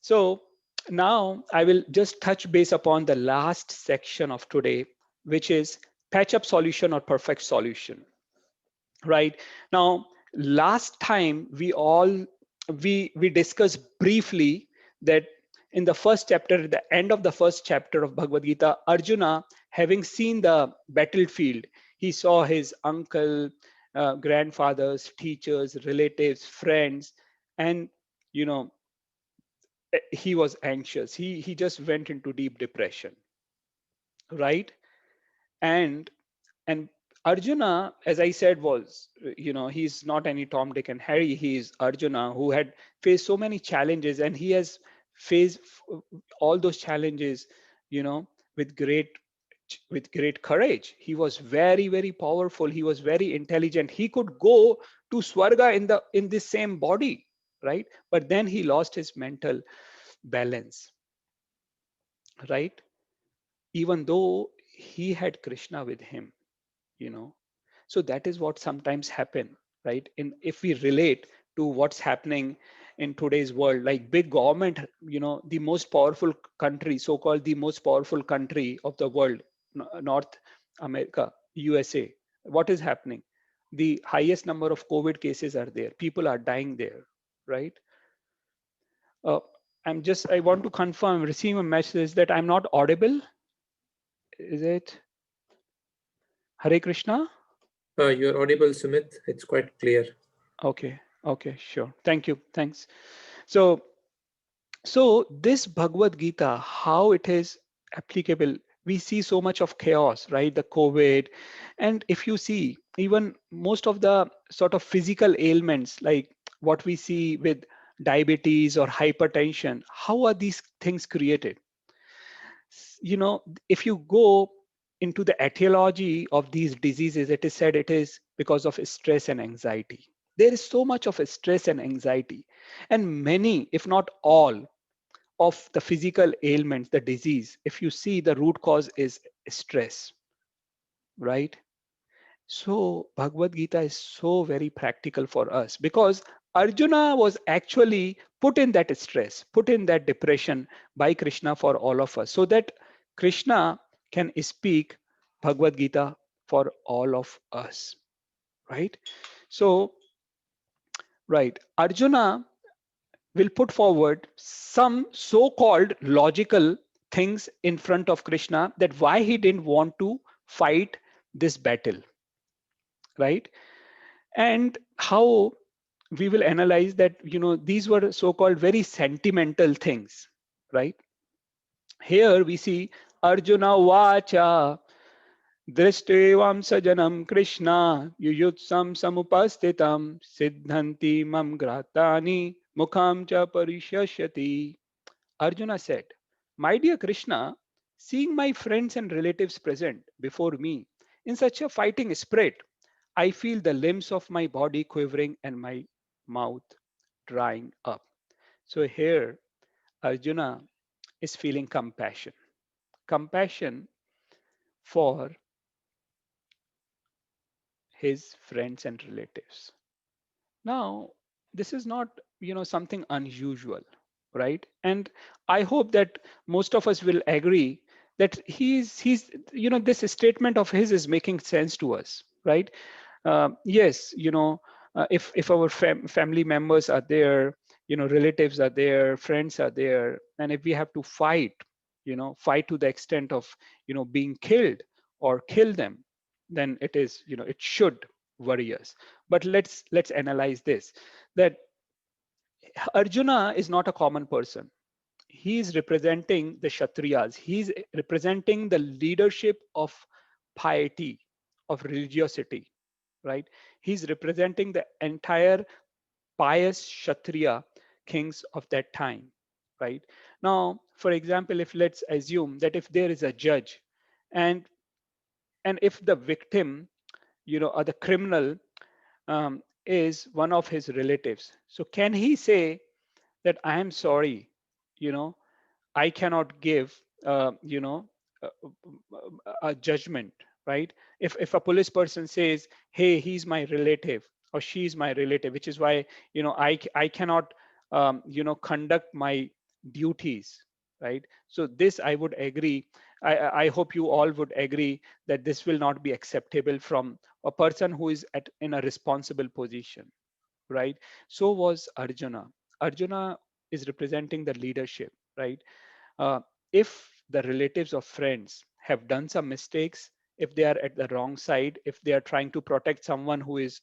So now I will just touch base upon the last section of today, which is patch up solution or perfect solution. Right now, last time we discussed briefly that in the first chapter, the end of the first chapter of Bhagavad Gita, Arjuna, having seen the battlefield, he saw his uncle, grandfathers, teachers, relatives, friends, And you know, he was anxious. He just went into deep depression, right? And and Arjuna, as I said, was, he's not any Tom, Dick, and Harry. He is Arjuna, who had faced so many challenges, and he has faced all those challenges, you know, with great courage. He was very, very powerful. He was very intelligent. He could go to Swarga in this same body, right? But then he lost his mental balance, right? Even though he had Krishna with him, you know. So that is what sometimes happen, right? In If we relate to what's happening in today's world, like big government, the most powerful country, so called the most powerful country of the world, North America, USA, what is happening? The highest number of COVID cases are there. People are dying there, right? uh, I want to confirm, receive a message that I'm not audible. Is it? Hare Krishna. You're audible, Sumit. It's quite clear. Okay, okay, sure. Thank you. Thanks. So, so this Bhagavad Gita, how it is applicable, we see so much of chaos, right? The COVID. And if you see, even most of the sort of physical ailments, like what we see with diabetes or hypertension, how are these things created? If you go into the etiology of these diseases, it is said it is because of stress and anxiety. There is so much of stress and anxiety, and many, if not all, of the physical ailments, the disease, if you see, the root cause is stress, right? So Bhagavad Gita is so very practical for us, because Arjuna was actually put in that stress, put in that depression by Krishna for all of us, so that Krishna can speak Bhagavad Gita for all of us, right? So, right, Arjuna will put forward some so-called logical things in front of Krishna, that why he didn't want to fight this battle, right? And how we will analyze that, these were so-called very sentimental things, right? Here we see Arjuna vacha दृष्ट्वेवां सजनं Krishna युयुत्सं समुपस्थितं सिद्धन्ति मम घ्रातानि मुखं च परिशस्यति. Arjuna said, "My dear Krishna, seeing my friends and relatives present before me in such a fighting spirit, I feel the limbs of my body quivering and my mouth drying up." So here, Arjuna is feeling compassion. Compassion for his friends and relatives. Now, this is not, something unusual, right? And I hope that most of us will agree that he's this statement of his is making sense to us, right? Yes, if our family members are there, relatives are there, friends are there, and if we have to fight, fight to the extent of, being killed or kill them, then it is, it should worry us. But let's analyze this, that Arjuna is not a common person. He is representing the Kshatriyas. He's representing the leadership of piety, of religiosity, right? He's representing the entire pious Kshatriya kings of that time, right? Now, for example, if let's assume that if there is a judge, and if the victim, or the criminal, is one of his relatives, so can he say that I am sorry, you know, I cannot give, a, a judgment, right? If a police person says, "Hey, he's my relative or she's my relative," which is why, I cannot, conduct my duties, right? So this I would agree. I hope you all would agree that this will not be acceptable from a person who is in a responsible position, right? So was Arjuna. Arjuna is representing the leadership, right? uh, if the relatives or friends have done some mistakes, if they are at the wrong side, if they are trying to protect someone who is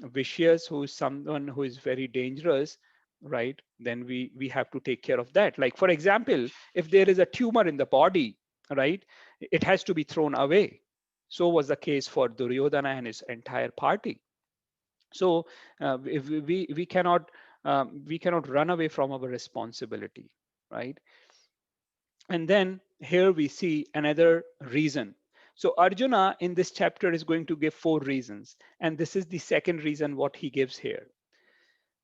vicious, who is someone who is very dangerous, right? Then we have to take care of that. Like for example, if there is a tumor in the body, right, it has to be thrown away. So was the case for Duryodhana and his entire party. So if we cannot run away from our responsibility, right? And then here we see another reason. So Arjuna in this chapter is going to give 4 reasons, and this is the second reason what he gives here.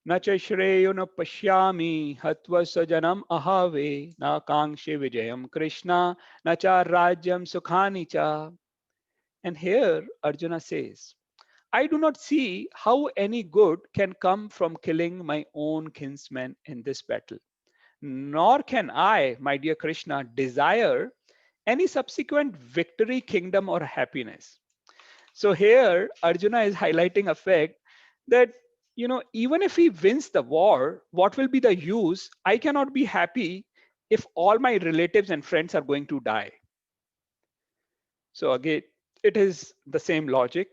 न च श्रेयो न पश्यामि हत्वा स्वजनम अहावे न कांक्षे विजयम कृष्णा न च राज्यम सुखानि च. And here Arjuna says, I do not see how any good can come from killing my own kinsmen in this battle. Nor can I, my dear Krishna, desire any subsequent victory, kingdom, or happiness. So here Arjuna is highlighting a fact that, even if he wins the war, what will be the use? I cannot be happy if all my relatives and friends are going to die. So again, it is the same logic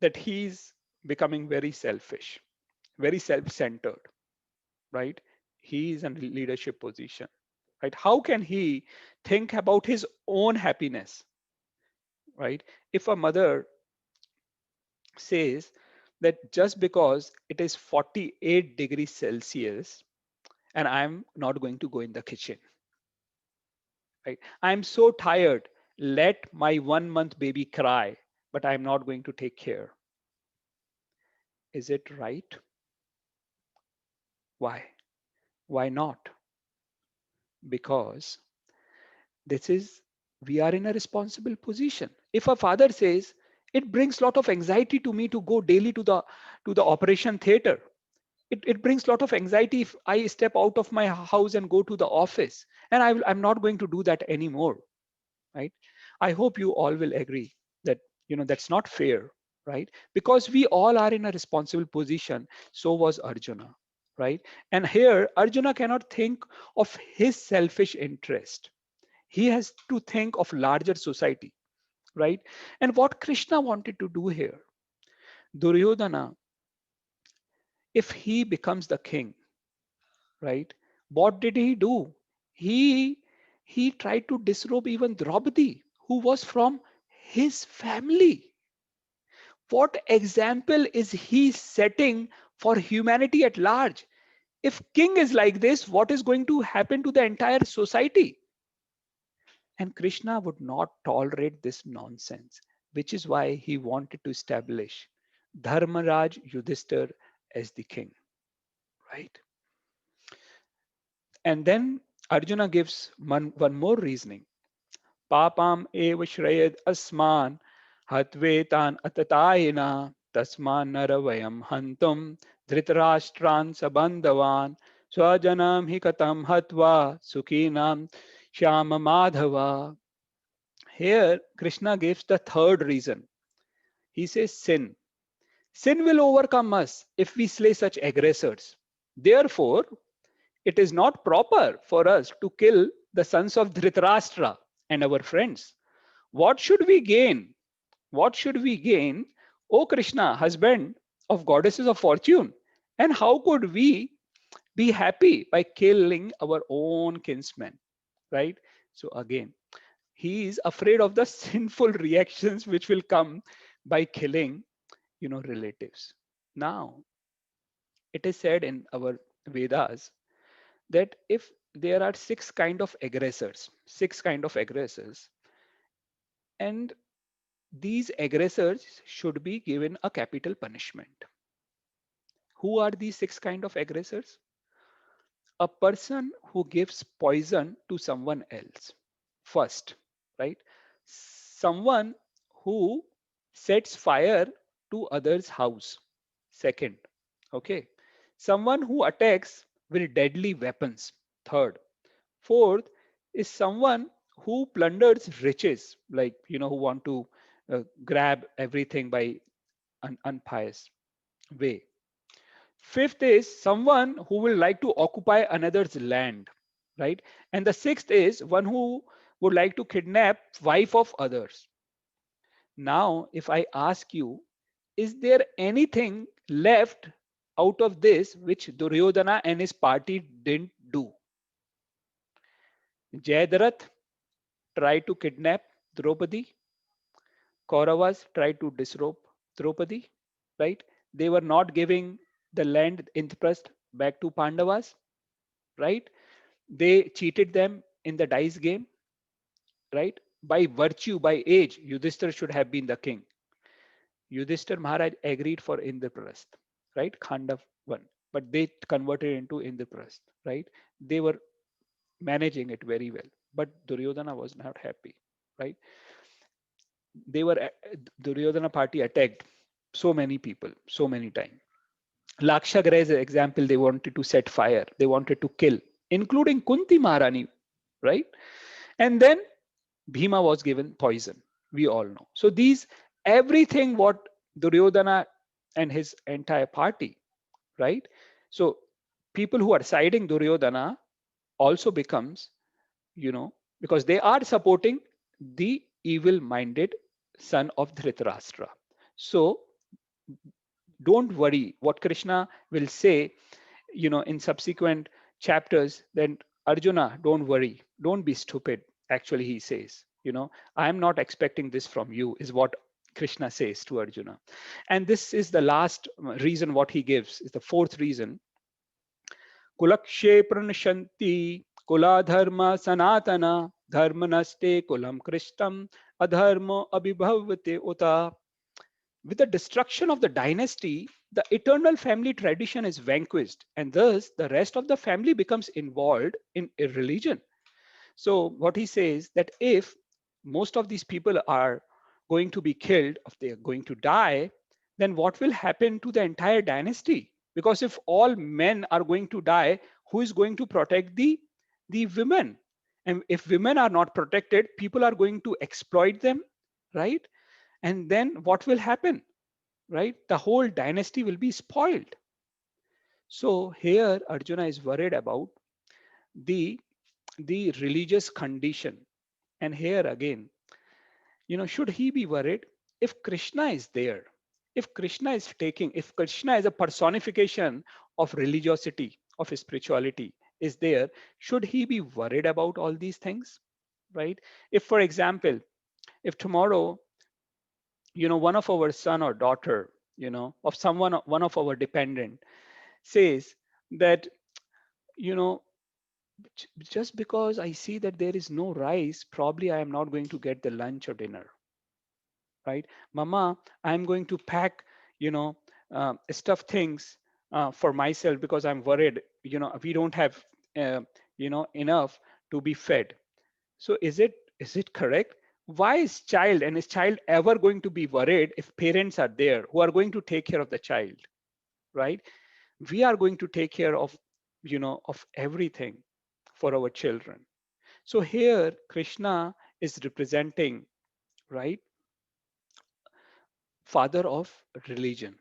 that he's becoming very selfish, very self-centered, right? He is in a leadership position, right? How can he think about his own happiness, right? If a mother says that just because it is 48 degrees Celsius and I'm not going to go in the kitchen, right? I'm so tired. Let my 1 month baby cry, but I'm not going to take care. Is it right? Why? Why not? Because this is, we are in a responsible position. If a father says, it brings a lot of anxiety to me to go daily to the operation theater. It brings a lot of anxiety if I step out of my house and go to the office, and I'm not going to do that anymore, right? I hope you all will agree that that's not fair, right? Because we all are in a responsible position. So was Arjuna, right? And here Arjuna cannot think of his selfish interest. He has to think of larger society, right? And what Krishna wanted to do here, Duryodhana, if he becomes the king, right, what did he do? He he tried to disrobe even Draupadi, who was from his family. What example is he setting for humanity at large? If king is like this, what is going to happen to the entire society? And Krishna would not tolerate this nonsense, which is why he wanted to establish Dharmaraj Yudhishthir as the king, right? And then Arjuna gives one more reasoning. Papam eva shrayad asman hatvetan atatayena tasman naravayam hantum dhritarashtran sabandhavan swajanam hi katam hatva sukhinam shyama madhava. Here Krishna gives the third reason. He says sin. Sin will overcome us if we slay such aggressors. Therefore, it is not proper for us to kill the sons of Dhritarashtra and our friends. What should we gain? What should we gain, O Krishna, husband of goddesses of fortune? And how could we be happy by killing our own kinsmen? Right? So again, he is afraid of the sinful reactions which will come by killing, relatives. Now, it is said in our Vedas that if there are six kind of aggressors, and these aggressors should be given a capital punishment. Who are these six kind of aggressors? A person who gives poison to someone else, first, right? Someone who sets fire to others' house, second, okay? Someone who attacks with deadly weapons, third. Fourth is someone who plunders riches, like, who want to grab everything by an unpious way. Fifth is someone who will like to occupy another's land, right? And the sixth is one who would like to kidnap wife of others. Now, if I ask you, is there anything left out of this which Duryodhana and his party didn't do. Jayadarath tried to kidnap Draupadi. Kauravas tried to disrobe Draupadi, right? They were not giving the land Indraprasth back to Pandavas, right? They cheated them in the dice game, right? By virtue, by age, Yudhishthir should have been the king. Yudhishthir Maharaj agreed for Indraprasth, right? Khandav one, but they converted into Indraprasth, right? They were managing it very well, but Duryodhana was not happy, right? They were Duryodhana party attacked so many people, so many times. Lakshagra is an example. They wanted to set fire, they wanted to kill, including Kunti Maharani, right? And then Bhima was given poison. We all know. So these everything what Duryodhana and his entire party, right? So people who are siding Duryodhana also becomes, because they are supporting the evil-minded son of Dhritarashtra. So don't worry. What Krishna will say, in subsequent chapters, then Arjuna, don't worry, don't be stupid. Actually, he says, I am not expecting this from you, is what Krishna says to Arjuna. And this is the last reason what he gives, is the fourth reason. Kulakshe pranashanti kula dharma sanatana dharma naste kulam krishtam adharma abhibhavate uta. With the destruction of the dynasty, the eternal family tradition is vanquished, and thus the rest of the family becomes involved in a religion. So, what he says that if most of these people are going to be killed, if they are going to die, then what will happen to the entire dynasty? Because if all men are going to die, who is going to protect the women? And if women are not protected, people are going to exploit them, right? And then what will happen? Right? The whole dynasty will be spoiled. So here Arjuna is worried about the the religious condition. And here again, should he be worried if Krishna is there? If Krishna is a personification of religiosity, of spirituality, is there, should he be worried about all these things? Right? If, for example, if tomorrow, one of our son or daughter, of someone, one of our dependent says that, you know, just because I see that there is no rice, probably I am not going to get the lunch or dinner, right? Mama, I'm going to pack, stuff things for myself because I'm worried, we don't have, enough to be fed. So is it correct? Why is child and is child ever going to be worried if parents are there who are going to take care of the child, right? We are going to take care of, of everything for our children. So here Krishna is representing, right, father of religion.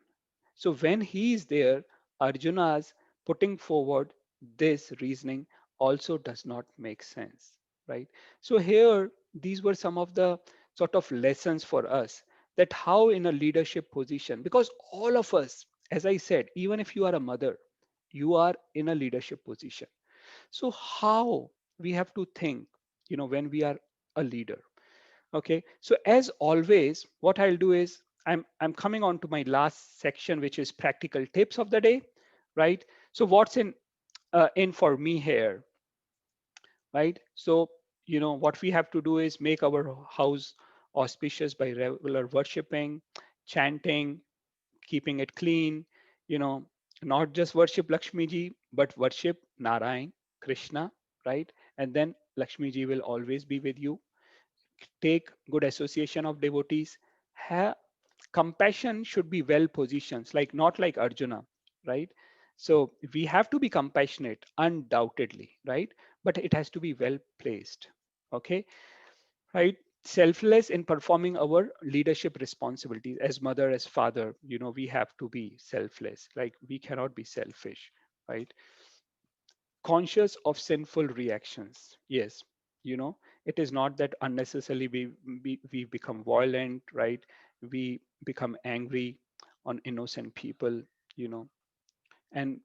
So when he is there, Arjuna's putting forward this reasoning also does not make sense, right? So here, these were some of the sort of lessons for us, that how in a leadership position, because all of us, as I said, even if you are a mother, you are in a leadership position. So how we have to think, when we are a leader. Okay, so as always, what I'll do is I'm coming on to my last section, which is practical tips of the day, right? So what's in for me here, right? So what we have to do is make our house auspicious by regular worshiping, chanting, keeping it clean, you know, not just worship Lakshmi ji, but worship Narayan, Krishna, right? And then Lakshmi ji will always be with you. Take good association of devotees. Compassion should be well positioned, like not like Arjuna, right? So we have to be compassionate, undoubtedly, right? But it has to be well placed. Okay, right? Selfless in performing our leadership responsibilities as mother, as father. We have to be selfless. Like we cannot be selfish, right? Conscious of sinful reactions. Yes, it is not that unnecessarily we become violent, right? We become angry on innocent people, you know And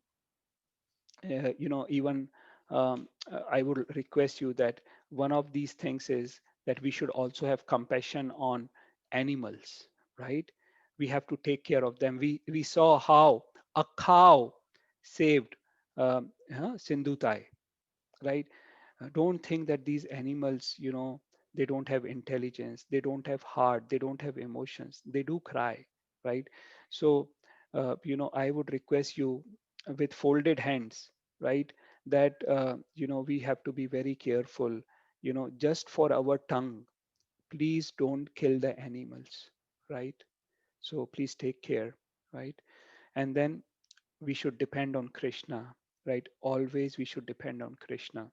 even I would request you that one of these things is that we should also have compassion on animals, right? We have to take care of them. We saw how a cow saved Sindhutai, right? Don't think that these animals, they don't have intelligence, they don't have heart, they don't have emotions. They do cry, right? So, I would request you with folded hands, right? That, we have to be very careful, just for our tongue. Please don't kill the animals, right? So please take care, right? And then we should depend on Krishna, right? Always we should depend on Krishna,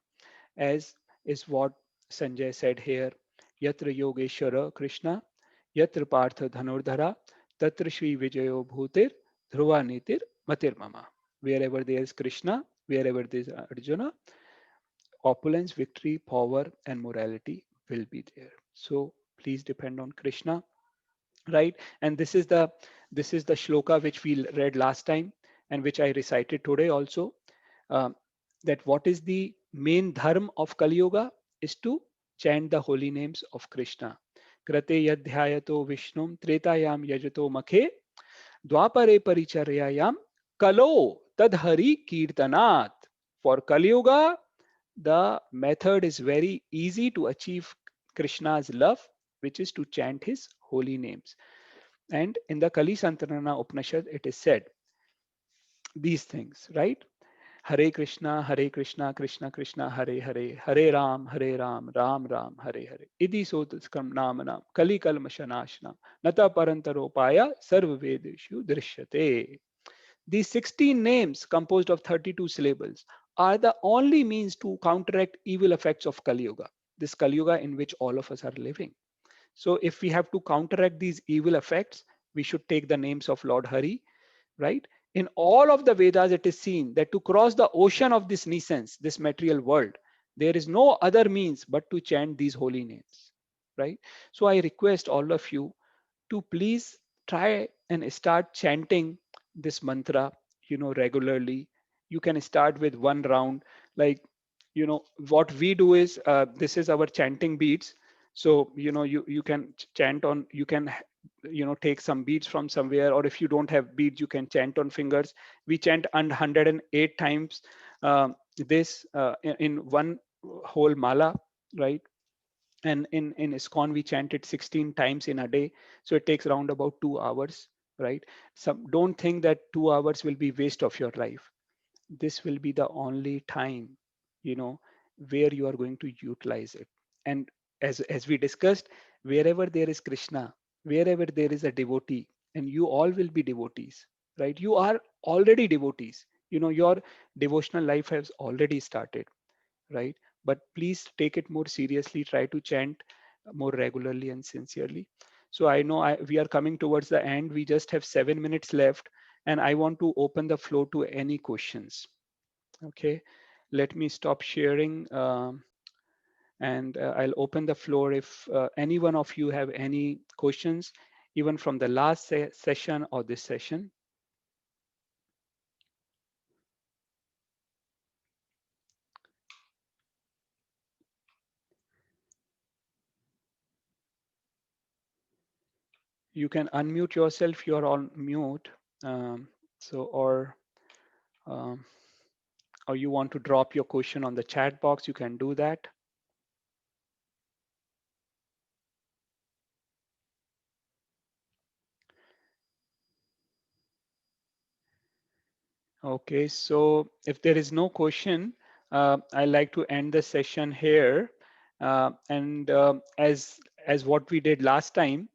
as is what Sanjay said here. Yatra Yogeshwara Krishna, Yatra Partha Dhanurdhara, Tatra Shri Vijayo Bhutir, Dhruva Nitir Matir Mama. Wherever there is Krishna, wherever there is Arjuna, opulence, victory, power, and morality will be there. So please depend on Krishna, right? And this is the shloka which we read last time and which I recited today also. um, that what is the main dharma of Kali Yuga is to chant the holy names of Krishna. Krate yadhyayato vishnum tretayam yajato makhe dwapare paricharyayam kalo tadhari kirtanat. For Kali Yuga, the method is very easy to achieve Krishna's love, which is to chant his holy names. And in the Kali Santanana Upanishad, it is said these things, right? Hare Krishna, Krishna Krishna, Hare Hare, Hare Ram, Ram Ram, Hare Hare. Idi sotaskam namanam, Kali kalmashanashnam, Nata parantaropaya, sarva vedeshu drishyate. These 16 names, composed of 32 syllables, are the only means to counteract evil effects of Kali Yuga, this Kali Yuga in which all of us are living. So if we have to counteract these evil effects, we should take the names of Lord Hari, right? In all of the Vedas, it is seen that to cross the ocean of this nescience, this material world, there is no other means but to chant these holy names, right? So I request all of you to please try and start chanting this mantra, regularly. You can start with one round. Like, what we do is, this is our chanting beads. So, you can chant on, you can, take some beads from somewhere, or if you don't have beads, you can chant on fingers. We chant 108 times this in one whole mala, right? And in ISKCON we chant it 16 times in a day, so it takes around about 2 hours, right? Some don't think that 2 hours will be waste of your life. This will be the only time, you know where you are going to utilize it. And as we discussed, wherever there is Krishna, wherever there is a devotee, and you all will be devotees, right? You are already devotees. Your devotional life has already started, right? But please take it more seriously. Try to chant more regularly and sincerely. So I know we are coming towards the end. We just have 7 minutes left, and I want to open the floor to any questions. Okay, let me stop sharing, and I'll open the floor if any one of you have any questions, even from the last session or this session. You can unmute yourself. You're on mute. So, um, or you want to drop your question on the chat box, you can do that. Okay, so if there is no question, I like to end the session here. And as what we did last time,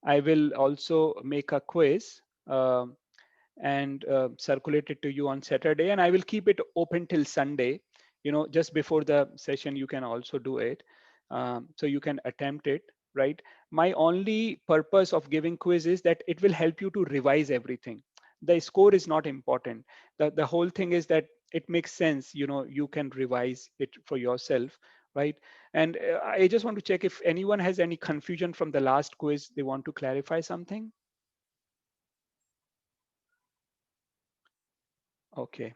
I will also make a quiz. And circulate it to you on Saturday, and I will keep it open till Sunday. Just before the session, you can also do it, so you can attempt it, right? My only purpose of giving quiz is that it will help you to revise everything. The score is not important. The whole thing is that it makes sense. You can revise it for yourself, right? And I just want to check if anyone has any confusion from the last quiz. They want to clarify something. Okay.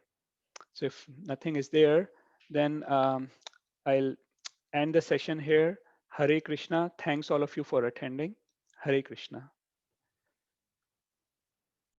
So if nothing is there, then I'll end the session here. Hare Krishna. Thanks all of you for attending. Hare Krishna.